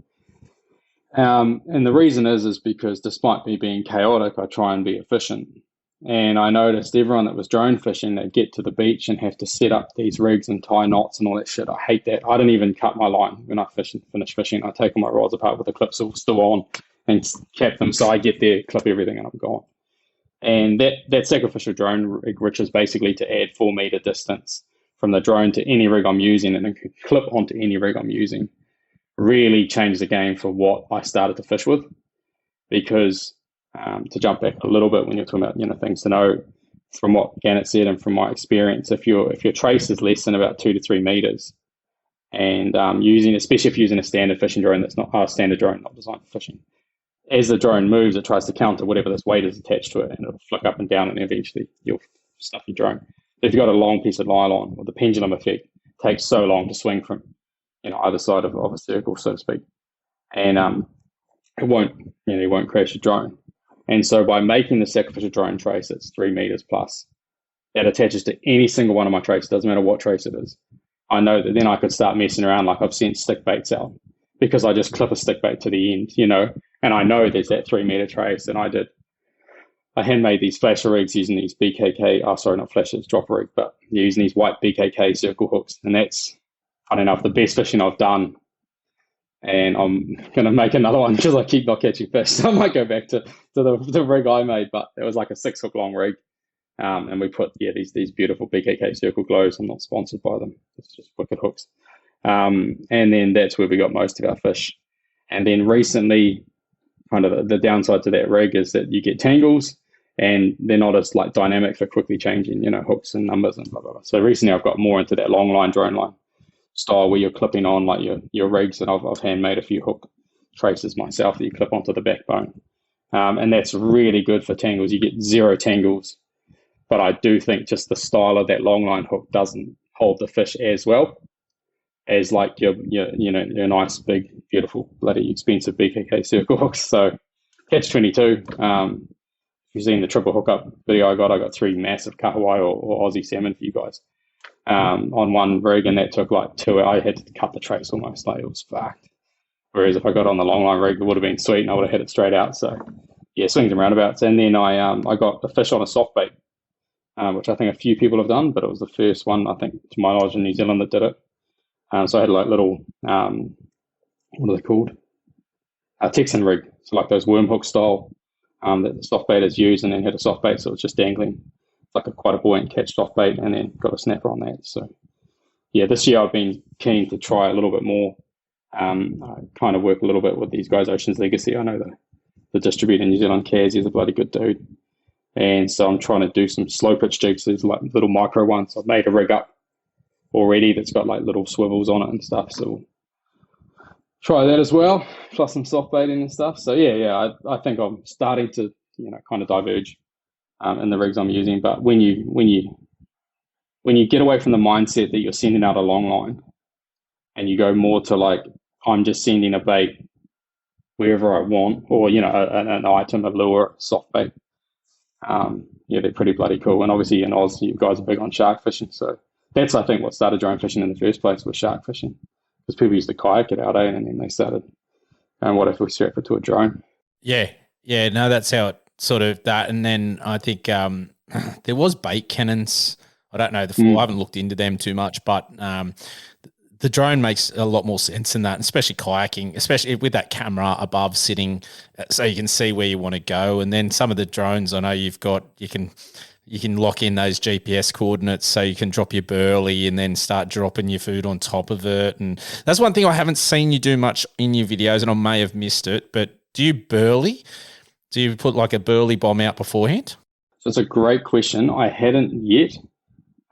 And the reason is because despite me being chaotic, I try and be efficient. And I noticed everyone that was drone fishing, they'd get to the beach and have to set up these rigs and tie knots and all that shit. I hate that. I don't even cut my line when I finish fishing. I take all my rods apart with the clips still on and cap them. So I get there, clip everything, and I'm gone. And that sacrificial drone rig, which is basically to add 4 meter distance from the drone to any rig I'm using, and it can clip onto any rig I'm using, really changed the game for what I started to fish with. Because to jump back a little bit when you're talking about things to know, from what Gannett said and from my experience, if your trace is less than about 2 to 3 meters, and especially if you're using a standard fishing drone that's not a standard drone, not designed for fishing, as the drone moves, it tries to counter whatever this weight is attached to it, and it'll flick up and down, and eventually you'll stuff your drone. if you've got a long piece of nylon, or the pendulum effect takes so long to swing from, either side of a circle, so to speak, and you won't crash your drone. And so by making the sacrificial drone trace, it's 3 meters plus, that attaches to any single one of my traces, doesn't matter what trace it is. I know that then I could start messing around, like I've sent stick baits out, because I just clip a stick bait to the end, and I know there's that 3 meter trace. And I handmade these flasher rigs using these BKK, not flashers, drop rig, but using these white BKK circle hooks. And that's, funny enough, the best fishing I've done. And I'm going to make another one because I keep not catching fish. So I might go back to the rig I made, but it was like a 6 hook long rig. And we put, these beautiful BKK circle glows. I'm not sponsored by them. It's just wicked hooks. And then that's where we got most of our fish. And then recently, kind of the downside to that rig is that you get tangles, and they're not as like dynamic for quickly changing, hooks and numbers and blah, blah, blah. So recently I've got more into that long line, drone line style where you're clipping on like your rigs, and I've handmade a few hook traces myself that you clip onto the backbone. And that's really good for tangles. You get 0 tangles, but I do think just the style of that long line hook doesn't hold the fish as well as like your nice, big, beautiful, bloody expensive BKK circle hooks. So catch 22. If you've seen the triple hookup video I got 3 massive kahawai or Aussie salmon for you guys on one rig, and that took like 2 hours. I had to cut the trace almost, like it was fucked. Whereas if I got on the long line rig, it would have been sweet and I would have hit it straight out. So yeah, swings and roundabouts. And then I got a fish on a soft bait, which I think a few people have done, but it was the first one, I think, to my knowledge, in New Zealand that did it. So I had like little, what are they called? A Texan rig. So like those worm hook style that the soft baiters use, and then had a soft bait, so it's just dangling. It's like quite a buoyant catch soft bait, and then got a snapper on that. So yeah, this year I've been keen to try a little bit more. I kind of work a little bit with these guys, Oceans Legacy. I know the distributor in New Zealand, Kaz, he's a bloody good dude. And so I'm trying to do some slow pitch jigs, these like little micro ones. I've made a rig up already that's got like little swivels on it and stuff. So we'll try that as well, plus some soft baiting and stuff. So yeah, I think I'm starting to, kind of diverge in the rigs I'm using. But when you get away from the mindset that you're sending out a long line, and you go more to like, I'm just sending a bait wherever I want, or an item, a lure, soft bait. They're pretty bloody cool. And obviously in Oz, you guys are big on shark fishing, so that's, I think, what started drone fishing in the first place, was shark fishing, because people used to kayak it out, and then they started going, what if we strap it to a drone? Yeah, no, that's how it sort of that. And then I think there was bait cannons. I don't know I haven't looked into them too much, but the drone makes a lot more sense than that, especially kayaking, especially with that camera above sitting, so you can see where you want to go. And then some of the drones, I know you can lock in those GPS coordinates, so you can drop your burley and then start dropping your food on top of it. And that's one thing I haven't seen you do much in your videos, and I may have missed it, but do you burley? Do you put like a burley bomb out beforehand? So it's a great question. I hadn't yet.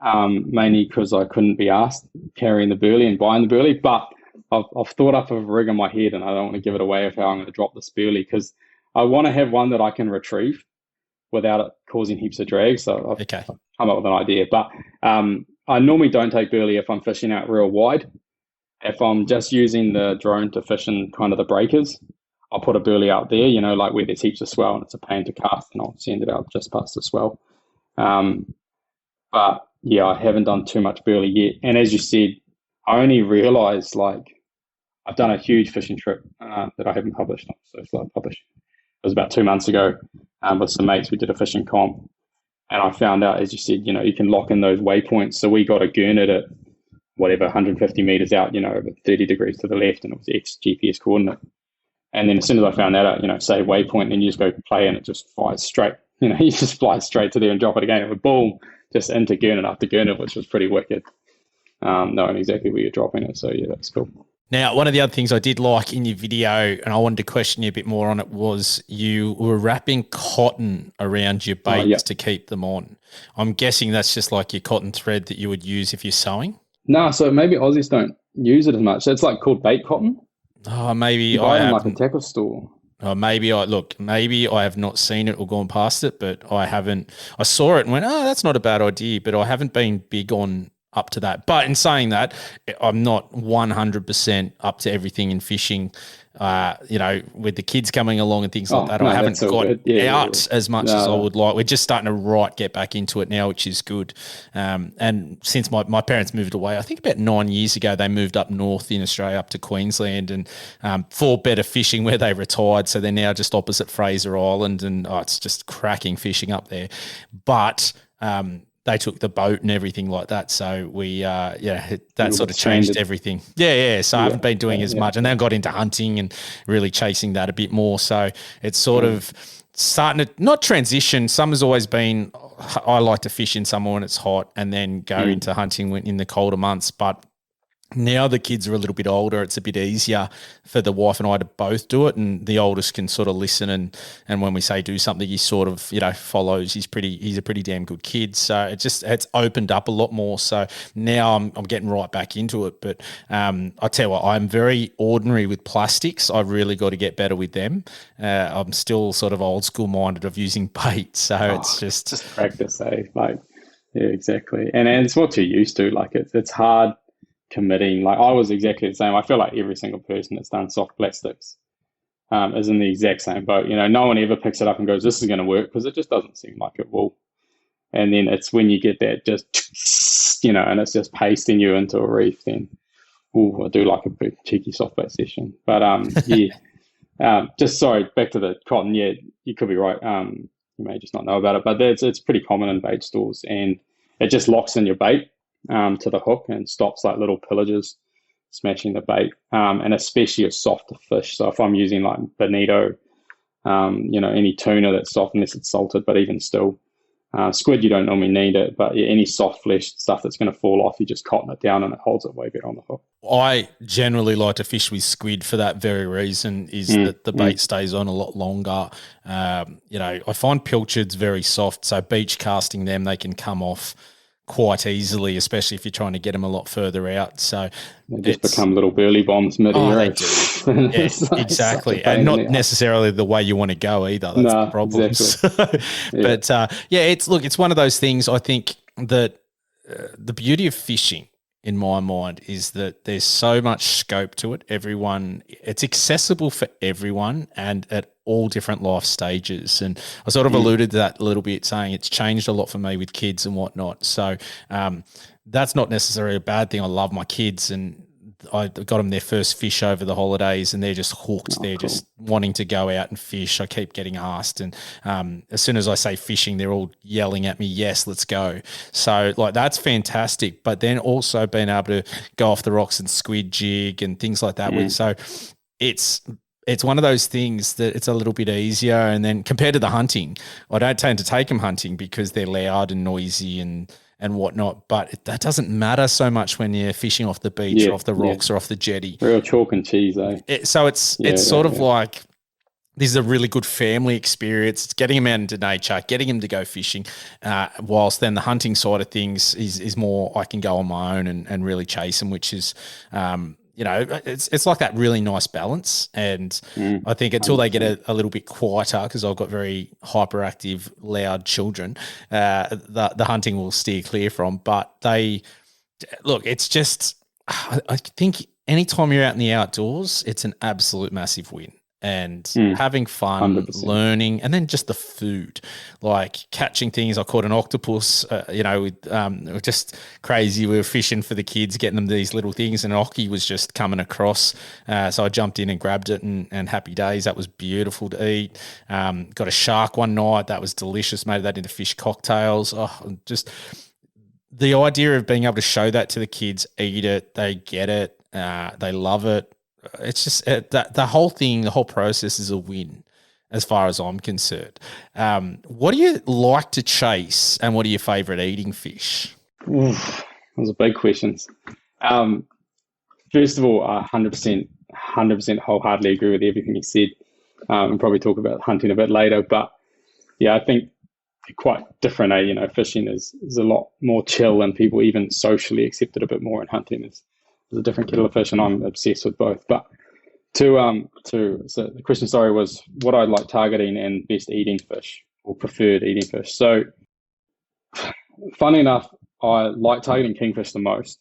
Mainly because I couldn't be asked carrying the burley and buying the burley, but I've thought up of a rig in my head, and I don't want to give it away of how I'm going to drop this burley, because I want to have one that I can retrieve without it causing heaps of drag. So I've come up with an idea, but I normally don't take burley if I'm fishing out real wide. If I'm just using the drone to fish in kind of the breakers, I'll put a burley out there, like where there's heaps of swell and it's a pain to cast, and I'll send it out just past the swell. But yeah, I haven't done too much burley yet. And as you said, I only realized, like, I've done a huge fishing trip that I haven't published. So it's like published. It was about 2 months ago with some mates. We did a fishing comp, and I found out, as you said, you can lock in those waypoints. So we got a gurnard at whatever, 150 meters out, over 30 degrees to the left, and it was X GPS coordinate. And then as soon as I found that out, say waypoint, and you just go play, and it just flies straight. You just fly straight to there and drop it again. It would boom, just into gurnard after gurnard, which was pretty wicked. Knowing exactly where you're dropping it. So yeah, that's cool. Now, one of the other things I did like in your video, and I wanted to question you a bit more on it, was you were wrapping cotton around your baits to keep them on. I'm guessing that's just like your cotton thread that you would use if you're sewing? No, so maybe Aussies don't use it as much. It's like called bait cotton. Oh, maybe you buy it in like a tackle store. Maybe I have not seen it or gone past it, but I haven't. I saw it and went, oh, that's not a bad idea, but I haven't been big on up to that. But in saying that, I'm not 100% up to everything in fishing. With the kids coming along and things like that, no, I haven't got out as much as I would like. We're just starting to get back into it now, which is good. And since my parents moved away, I think about 9 years ago, they moved up north in Australia, up to Queensland, and for better fishing where they retired. So they're now just opposite Fraser Island, and it's just cracking fishing up there. But they took the boat and everything like that. So that sort of changed everything. Yeah. So I haven't been doing as much, and then got into hunting and really chasing that a bit more. So it's sort of starting to not transition. Summer's always been, I like to fish in summer when it's hot and then go into hunting in the colder months. But now the kids are a little bit older, it's a bit easier for the wife and I to both do it, and the oldest can sort of listen, and when we say do something, he sort of follows. He's a pretty damn good kid, so it's opened up a lot more. So now I'm getting right back into it. But I tell you what, I'm very ordinary with plastics. I've really got to get better with them. I'm still sort of old school minded of using bait, so it's just practice, yeah, exactly. And it's what you're used to. Like it's hard committing. Like I was exactly the same. I feel like every single person that's done soft plastics is in the exact same boat. No one ever picks it up and goes, this is going to work, because it just doesn't seem like it will. And then it's when you get that just, and it's just pasting you into a reef, then, I do like a big cheeky soft bait session. But just sorry, back to the cotton. Yeah, you could be right. You may just not know about it, but it's pretty common in bait stores, and it just locks in your bait to the hook and stops like little pillages smashing the bait, and especially a softer fish. So if I'm using like bonito, any tuna that's soft unless it's salted, but even still, squid you don't normally need it, but any soft flesh stuff that's going to fall off, you just cotton it down and it holds it way better on the hook. I generally like to fish with squid for that very reason, is that the bait stays on a lot longer. I find pilchards very soft, so beach casting them, they can come off quite easily, especially if you're trying to get them a lot further out. So they just become little burly bombs mid-air. They do. Yeah, exactly. And not necessarily the way you want to go either. That's the problem. Exactly. But it's one of those things. I think that the beauty of fishing, in my mind, is that there's so much scope to it. It's accessible for everyone and at all different life stages. And I sort of alluded to that a little bit, saying it's changed a lot for me with kids and whatnot. So that's not necessarily a bad thing. I love my kids, and I got them their first fish over the holidays, and they're just hooked. They're just wanting to go out and fish. I keep getting asked, and as soon as I say fishing, they're all yelling at me, yes, let's go. So that's fantastic. But then also being able to go off the rocks and squid jig and things like that. So it's one of those things that it's a little bit easier. And then compared to the hunting, I don't tend to take them hunting because they're loud and noisy and whatnot, but that doesn't matter so much when you're fishing off the beach or off the rocks or off the jetty. Real chalk and cheese, eh? It's sort of like, this is a really good family experience. It's getting them out into nature, getting them to go fishing, whilst then the hunting side of things is more I can go on my own and really chase them, which is it's like that really nice balance. And I think until they get a little bit quieter, because I've got very hyperactive, loud children, the hunting will steer clear from. But it's just, I think anytime you're out in the outdoors, it's an absolute massive win. And having fun, 100%. learning, and then just the food, like catching things. I caught an octopus, just crazy. We were fishing for the kids, getting them these little things, and an ockie was just coming across. So I jumped in and grabbed it, and happy days. That was beautiful to eat. Got a shark one night. That was delicious. Made that into fish cocktails. Oh, just the idea of being able to show that to the kids, eat it, they get it, they love it. It's just the whole thing, the whole process is a win as far as I'm concerned. What do you like to chase, and what are your favourite eating fish? Those are big questions. First of all, 100% wholeheartedly agree with everything you said. And probably talk about hunting a bit later. But yeah, I think they're quite different. Fishing is a lot more chill, and people even socially accept it a bit more, and hunting is a different kettle of fish, and I'm obsessed with both. But So the question, sorry, was what I like targeting and best eating fish or preferred eating fish. So, funny enough, I like targeting kingfish the most,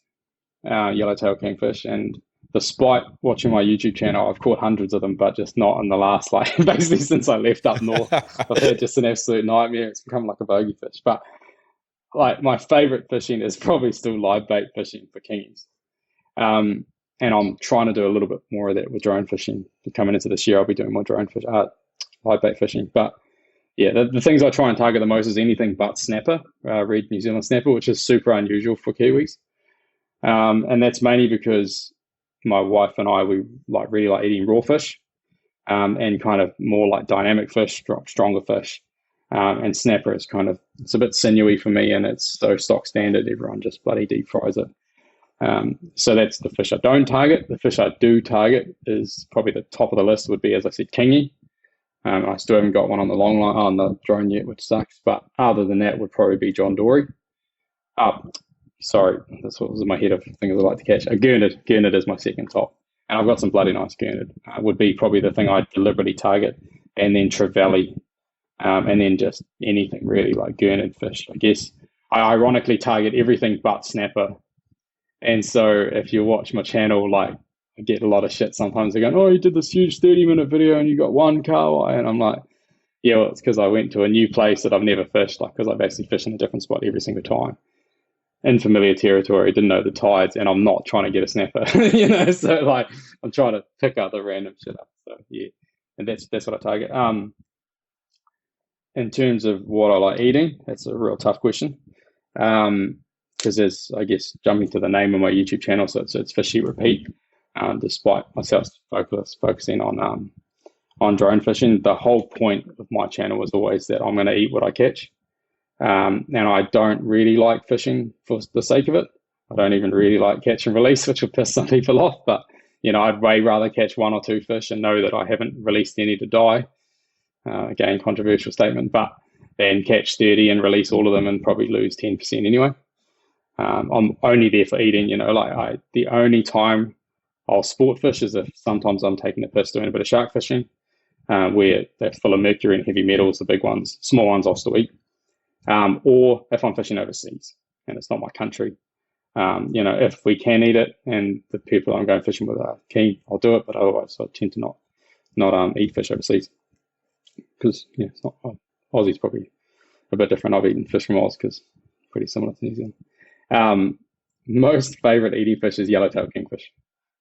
yellowtail kingfish. And despite watching my YouTube channel, I've caught hundreds of them, but just not in the last, like, basically since I left up north. I've had just an absolute nightmare. It's become like a bogey fish. But like my favorite fishing is probably still live bait fishing for kingies. And I'm trying to do a little bit more of that with drone fishing. Coming into this year, I'll be doing more drone fish, live bait fishing. But yeah, the things I try and target the most is anything but snapper, red New Zealand snapper, which is super unusual for Kiwis. And that's mainly because my wife and I, we really like eating raw fish, and kind of more like dynamic fish, stronger fish. And snapper is it's a bit sinewy for me, and it's so stock standard. Everyone just bloody deep fries it. So that's the fish I don't target. The fish I do target is probably the top of the list would be, as I said, kingi. I still haven't got one on the long line on the drone yet, which sucks. But other than that, would probably be John Dory. Sorry, that's what was in my head of things I like to catch. A gurnard. Gurnard is my second top, and I've got some bloody nice gurnard. Would be probably the thing I deliberately target, and then trevally, and then just anything really like gurnard fish. I guess I ironically target everything but snapper. And so if you watch my channel, like I get a lot of shit sometimes. They're going, "Oh, you did this huge 30-minute video and you got one kahawai." And I'm like, yeah, well, it's because I went to a new place that I've never fished, like because I've actually fished in a different spot every single time. In familiar territory, didn't know the tides, and I'm not trying to get a snapper, so like I'm trying to pick up the random shit up. So yeah, and that's what I target. In terms of what I like eating, that's a real tough question. Because there's, I guess, jumping to the name of my YouTube channel, so it's Fish Eat Repeat. Despite myself focusing on drone fishing, the whole point of my channel was always that I'm going to eat what I catch. And I don't really like fishing for the sake of it. I don't even really like catch and release, which will piss some people off. But I'd way rather catch one or two fish and know that I haven't released any to die. Again, controversial statement, but then catch 30 and release all of them and probably lose 10% anyway. I'm only there for eating, the only time I'll sport fish is if sometimes I'm taking a piss doing a bit of shark fishing, where they're full of mercury and heavy metals, the big ones. Small ones I'll still eat. Or if I'm fishing overseas and it's not my country, if we can eat it and the people I'm going fishing with are keen, I'll do it, but otherwise I tend to not eat fish overseas. Because it's not, Aussie's probably a bit different. I've eaten fish from Oz because it's pretty similar to New Zealand. Most favorite eating fish is yellowtail kingfish.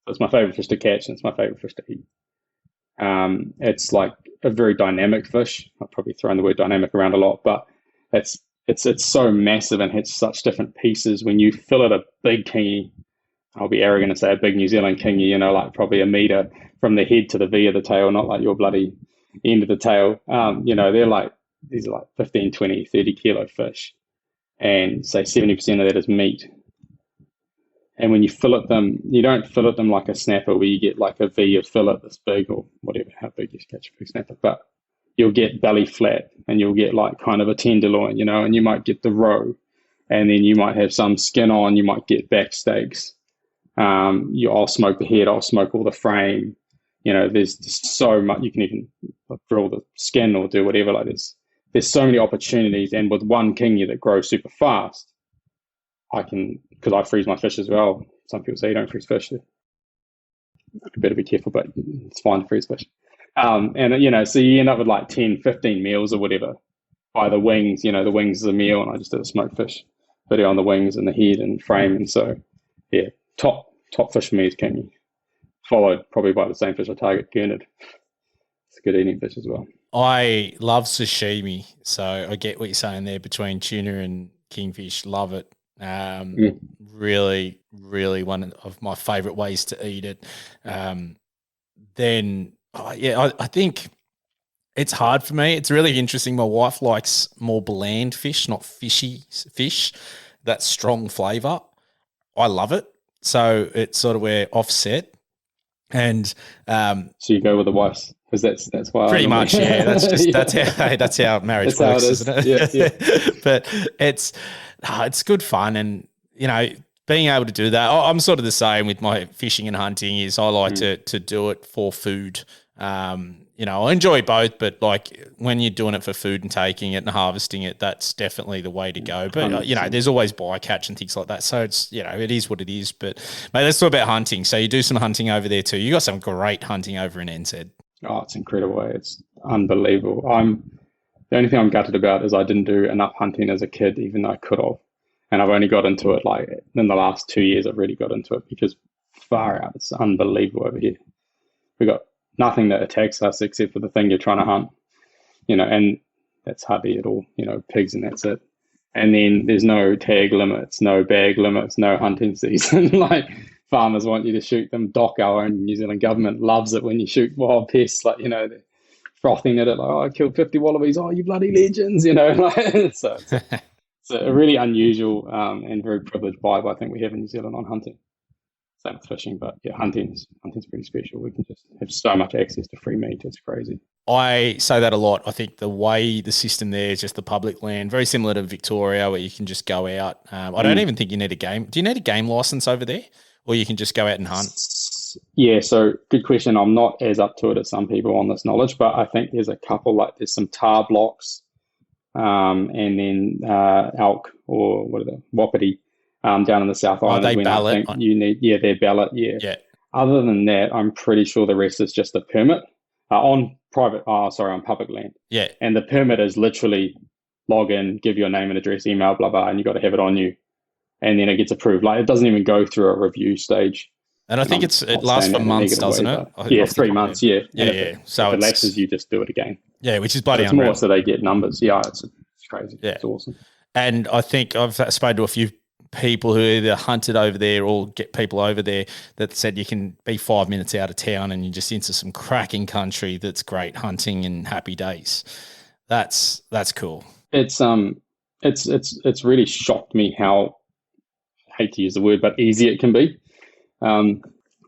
So it's my favorite fish to catch, and it's my favorite fish to eat. It's like a very dynamic fish. I've probably thrown the word dynamic around a lot, but it's so massive and hits such different pieces. When you fill it a big kingy, I'll be arrogant and say a big New Zealand kingy, like probably a meter from the head to the V of the tail, not like your bloody end of the tail. These are like 15, 20, 30 kilo fish, and say 70% of that is meat. And when you fillet them, you don't fillet them like a snapper where you get like a V of fillet this big, or whatever, how big you catch a big snapper, but you'll get belly flat and you'll get like kind of a tenderloin, and you might get the roe, and then you might have some skin on, you might get back steaks. I'll smoke the head, I'll smoke all the frame. There's so much, you can even drill the skin or do whatever like this. There's so many opportunities, and with one kingy that grows super fast, because I freeze my fish as well. Some people say you don't freeze fish. You better be careful, but it's fine to freeze fish. So you end up with like 10, 15 meals or whatever by the wings. The wings is a meal, and I just did a smoked fish video on the wings and the head and frame. And so, yeah, top fish for me is kingy, followed probably by the same fish I target, gurnard. It's a good eating fish as well. I love sashimi, so I get what you're saying there between tuna and kingfish. Love it. Really, really one of my favorite ways to eat it. I think it's hard for me. It's really interesting. My wife likes more bland fish, not fishy fish. That strong flavor. I love it. So it's sort of where offset. And so you go with the wife's, because that's why. Pretty much, yeah. That's just that's how marriage works, isn't it? Yeah. But it's good fun, and being able to do that, I'm sort of the same with my fishing and hunting. Is I like to do it for food. I enjoy both, but like when you're doing it for food and taking it and harvesting it, that's definitely the way to go. But there's always bycatch and things like that. So it's it is what it is. But mate, let's talk about hunting. So you do some hunting over there too. You got some great hunting over in NZ. Oh, it's incredible. It's unbelievable. The only thing I'm gutted about is I didn't do enough hunting as a kid, even though I could have. And I've only got into it like in the last 2 years. I've really got into it because far out, it's unbelievable over here. We got nothing that attacks us except for the thing you're trying to hunt, and that's hardly at all, pigs, and that's it. And then there's no tag limits, no bag limits, no hunting season. Like farmers want you to shoot them. Doc, our own New Zealand government, loves it when you shoot wild pests. Like, they're frothing at it like, oh, I killed 50 wallabies. Oh, you bloody legends, like, so it's a really unusual and very privileged vibe I think we have in New Zealand on hunting. Same with fishing, but yeah, hunting's pretty special. We can just have so much access to free meat. It's crazy. I say that a lot. I think the way the system there is just the public land, very similar to Victoria, where you can just go out. I don't even think you need a game. Do you need a game license over there, or you can just go out and hunt? Yeah, so good question. I'm not as up to it as some people on this knowledge, but I think there's a couple, like there's some tar blocks, and then elk, or what are they, wapiti, down in the South Island. They ballot. I think you need, they're ballot, Yeah. Other than that, I'm pretty sure the rest is just a permit on public land. Yeah. And the permit is literally log in, give your name and address, email, blah, blah, and you got to have it on you. And then it gets approved. Like, it doesn't even go through a review stage. And I think it lasts for months, doesn't it? Yeah, 3 months, yeah. Yeah. So if it lapses, you just do it again. Yeah, which is bloody unreal. It's more so they get numbers. Yeah, it's crazy. Yeah. It's awesome. And I think I've spoken to a few people who either hunted over there or get people over there that said you can be 5 minutes out of town and you're just into some cracking country that's great hunting and happy days. That's cool. It's really shocked me how, I hate to use the word, but easy it can be.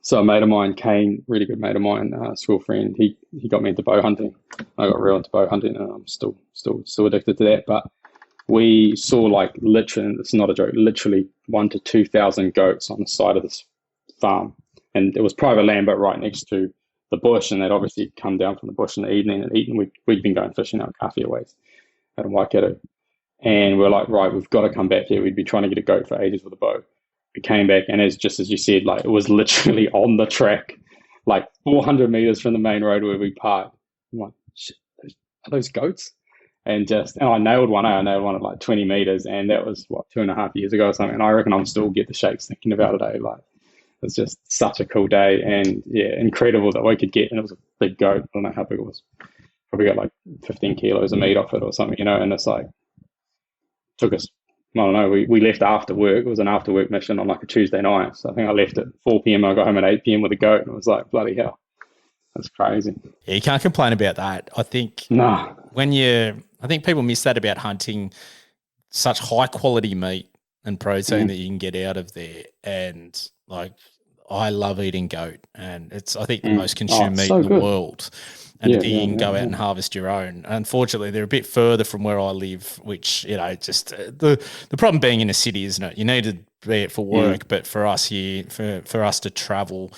So a mate of mine, Kane, really good mate of mine, school friend, he got me into bow hunting. I got real into bow hunting, and I'm still addicted to that. But we saw, like, literally, it's not a joke, literally 1,000 to 2,000 goats on the side of this farm, and it was private land, but right next to the bush, and they'd obviously come down from the bush in the evening and eaten. We'd been going fishing out Kawhia Ways out in Waikato, and we're like, right, we've got to come back here. We'd been trying to get a goat for ages with a bow. We came back, and as you said, like, it was literally on the track, like 400 meters from the main road where we parked. I'm like, shit, are those goats? And I nailed one. I nailed one at like 20 meters, and that was 2.5 years ago or something. And I reckon I'm still get the shakes thinking about it. Like, it's just such a cool day, and yeah, incredible that we could get. And it was a big goat. I don't know how big it was. Probably got like 15 kilos of meat off it or something, And it's like, took us, I don't know, we left after work. It was an after work mission on like a Tuesday night. So I think I left at 4 p.m. I got home at 8 p.m. with a goat, and it was like, bloody hell. That's crazy. Yeah, you can't complain about that. I think I think people miss that about hunting, such high quality meat and protein that you can get out of there. And like, I love eating goat, and it's, I think, the most consumed meat in the world. And you can go out and harvest your own. Unfortunately, they're a bit further from where I live, which, just the problem being in a city, isn't it? You need to be it for work, but for us here, for us to travel,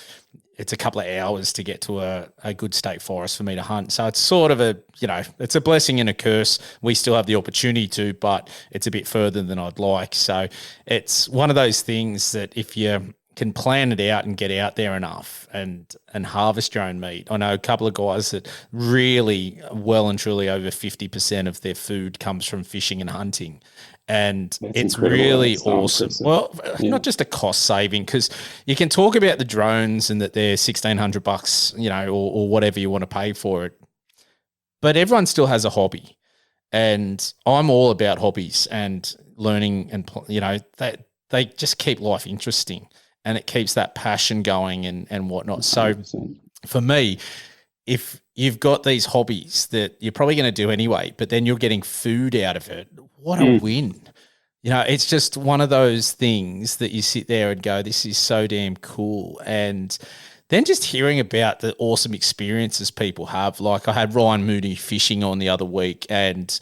it's a couple of hours to get to a good state forest for me to hunt. So it's sort of it's a blessing and a curse. We still have the opportunity to, but it's a bit further than I'd like. So it's one of those things that if you can plan it out and get out there enough and harvest your own meat. I know a couple of guys that really well and truly over 50% of their food comes from fishing and hunting. And it's really awesome. Well, not just a cost saving, because you can talk about the drones and that they're $1,600, or whatever you want to pay for it. But everyone still has a hobby. And I'm all about hobbies and learning, and, they just keep life interesting. And it keeps that passion going and whatnot. 100%. So for me, if you've got these hobbies that you're probably going to do anyway, but then you're getting food out of it, what a win. It's just one of those things that you sit there and go, this is so damn cool. And then just hearing about the awesome experiences people have. Like, I had Ryan Mooney fishing on the other week, and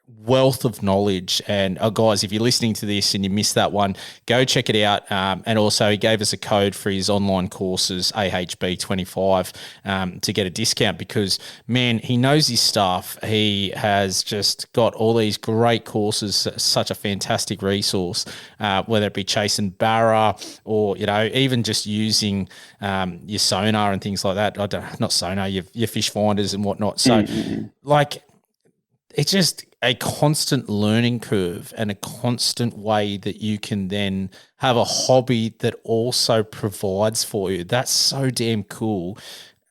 wealth of knowledge. And guys, if you're listening to this and you missed that one, go check it out. And also, he gave us a code for his online courses, AHB25, to get a discount because, man, he knows his stuff. He has just got all these great courses, such a fantastic resource, whether it be chasing barra or, even just using your sonar and things like that. Not sonar, your fish finders and whatnot. So, it's just a constant learning curve and a constant way that you can then have a hobby that also provides for you. That's so damn cool,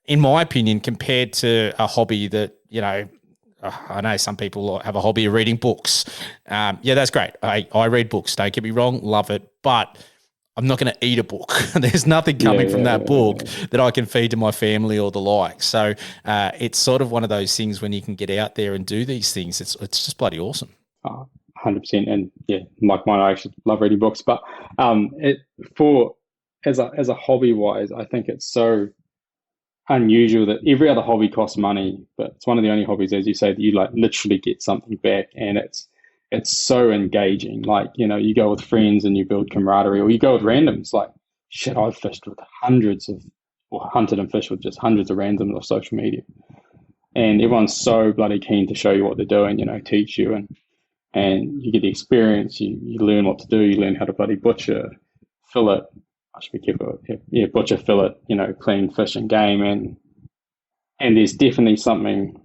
in my opinion, compared to a hobby that, I know some people have a hobby of reading books. That's great. I read books, don't get me wrong, love it. But I'm not going to eat a book. There's nothing coming from that book that I can feed to my family or the like. So it's sort of one of those things when you can get out there and do these things. It's just bloody awesome. 100%. And like mine, I actually love reading books. But as a hobby wise, I think it's so unusual that every other hobby costs money, but it's one of the only hobbies, as you say, that you like literally get something back, and it's so engaging. Like, you go with friends and you build camaraderie, or you go with randoms. Like, shit, I've fished with hunted and fished with just hundreds of randoms off social media. And everyone's so bloody keen to show you what they're doing, teach you. And you get the experience, you learn what to do, you learn how to bloody butcher, fillet. I should be careful. Yeah, butcher, fillet, clean fish and game. And there's definitely something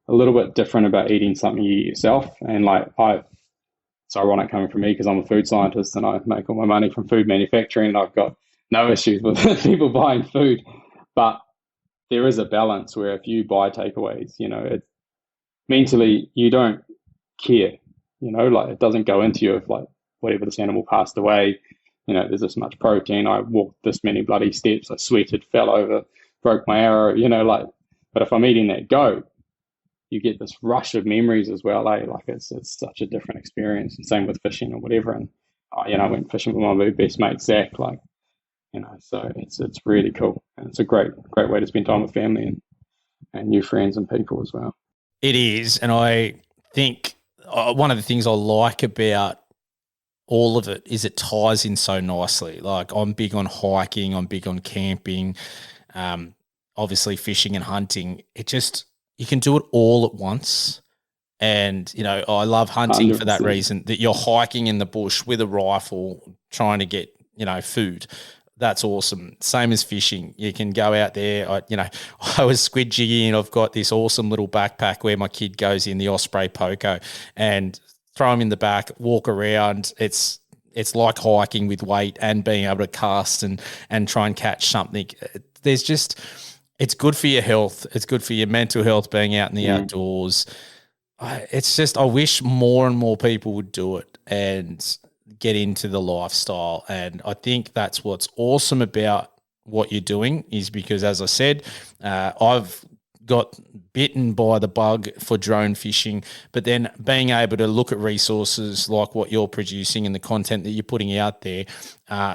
a little bit different about eating something you eat yourself. And it's ironic coming from me because I'm a food scientist and I make all my money from food manufacturing, and I've got no issues with people buying food. But there is a balance where if you buy takeaways, mentally you don't care, it doesn't go into you if like whatever this animal passed away, there's this much protein, I walked this many bloody steps, I sweated, fell over, broke my arrow, but if I'm eating that goat, you get this rush of memories as well, Like it's such a different experience. And same with fishing or whatever. And I went fishing with my best mate Zach. So it's really cool, and it's a great way to spend time with family and new friends and people as well. It is, and I think one of the things I like about all of it is it ties in so nicely. Like, I'm big on hiking, I'm big on camping, obviously fishing and hunting. You can do it all at once. And, I love hunting 100%. For that reason, that you're hiking in the bush with a rifle trying to get, food. That's awesome. Same as fishing. You can go out there. I was squid jigging, and I've got this awesome little backpack where my kid goes in, the Osprey Poco, and throw him in the back, walk around. It's like hiking with weight and being able to cast and try and catch something. It's good for your health. It's good for your mental health, being out in the outdoors. I wish more and more people would do it and get into the lifestyle. And I think that's what's awesome about what you're doing, is because, as I said, I've got bitten by the bug for drone fishing, but then being able to look at resources like what you're producing and the content that you're putting out there,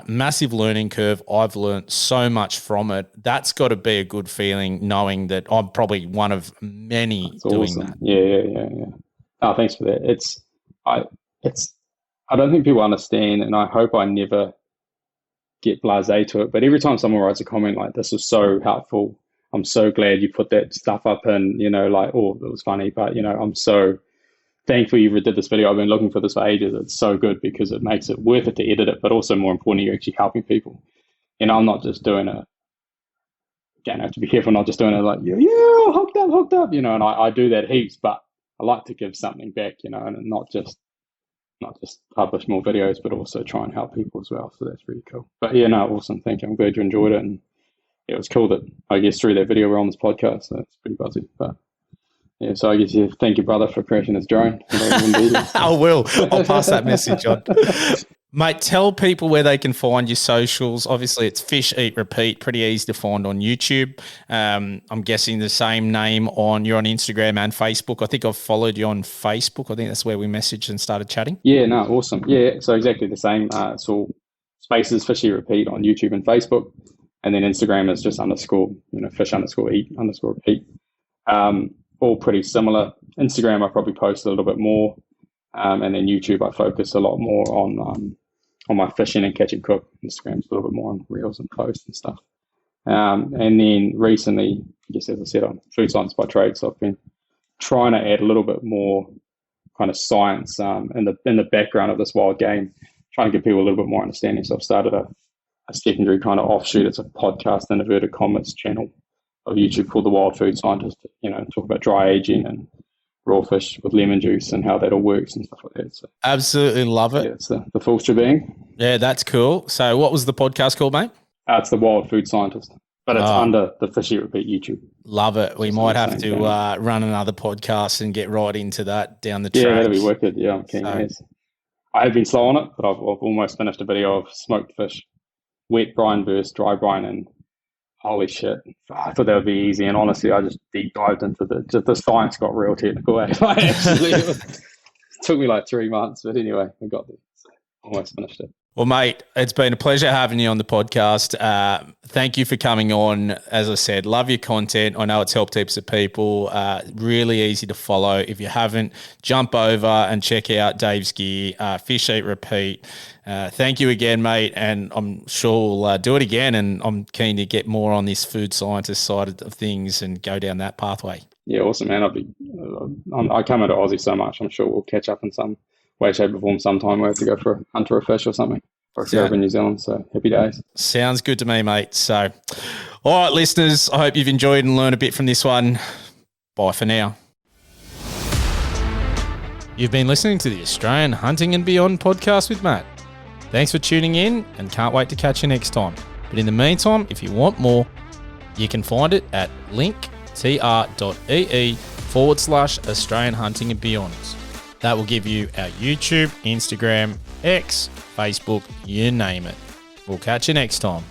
massive learning curve. I've learned so much from it. That's got to be a good feeling, knowing that I'm probably one of many That's doing awesome. that. Yeah. Oh, thanks for that. I don't think people understand, and I hope I never get blasé to it, but every time someone writes a comment like, "This was so helpful, I'm so glad you put that stuff up in," oh, it was funny, but, I'm so thankful you did this video. I've been looking for this for ages. It's so good because it makes it worth it to edit it, but also more importantly, you're actually helping people. I'm not just doing it. Again, I have to be careful, not just doing it like, hooked up, and I do that heaps, but I like to give something back, and not just publish more videos, but also try and help people as well. So that's really cool. But awesome. Thank you. I'm glad you enjoyed it. And it was cool that, I guess, through that video we're on this podcast. So it's pretty buzzy. But so I guess thank you, brother, for crashing this drone. I will. I'll pass that message on. Mate, tell people where they can find your socials. Obviously, it's Fish Eat Repeat, pretty easy to find on YouTube. I'm guessing the same name you're on Instagram and Facebook. I think I've followed you on Facebook. I think that's where we messaged and started chatting. Yeah, no, awesome. Yeah, so exactly the same. It's all spaces Fish Eat Repeat on YouTube and Facebook. And then Instagram is just _, fish_eat_repeat. all pretty similar. Instagram, I probably post a little bit more. And then YouTube, I focus a lot more on my fishing and catch and cook. Instagram's a little bit more on reels and posts and stuff. And then recently, I guess, as I said, I'm food science by trade, so I've been trying to add a little bit more kind of science in the background of this wild game, trying to give people a little bit more understanding. So I've started a secondary kind of offshoot. It's a podcast, in inverted commas, channel of YouTube called The Wild Food Scientist. Talk about dry aging and raw fish with lemon juice and how that all works and stuff like that. So absolutely love it. yeah, it's the full shebang. Yeah, that's cool. So what was the podcast called, mate? It's The Wild Food Scientist, but it's under the Fish Eat Repeat YouTube. Love it. We might have to run another podcast and get right into that down the track. Yeah, that'd be wicked. Yeah, I'm keen. Yes. I have been slow on it, but I've almost finished a video of smoked fish, wet brine versus dry brine, and holy shit, I thought that would be easy. And honestly, I just deep dived into the science got real technical. It took me like 3 months, but anyway, we got there. So almost finished it. Well, mate, it's been a pleasure having you on the podcast. Thank you for coming on. As I said, love your content. I know it's helped heaps of people. Really easy to follow. If you haven't, jump over and check out Dave's gear, Fish Eat Repeat. Thank you again, mate, and I'm sure we'll do it again, and I'm keen to get more on this food scientist side of things and go down that pathway. Yeah, awesome, man. I come into Aussie so much. I'm sure we'll catch up in some way, shape, or form sometime. We have to go for a hunt or a fish or something. Or if you're over in New Zealand, so happy days. Sounds good to me, mate. So, all right, listeners, I hope you've enjoyed and learned a bit from this one. Bye for now. You've been listening to the Australian Hunting and Beyond podcast with Matt. Thanks for tuning in and can't wait to catch you next time. But in the meantime, if you want more, you can find it at linktr.ee/Australian Hunting and Beyond. That will give you our YouTube, Instagram, X, Facebook, you name it. We'll catch you next time.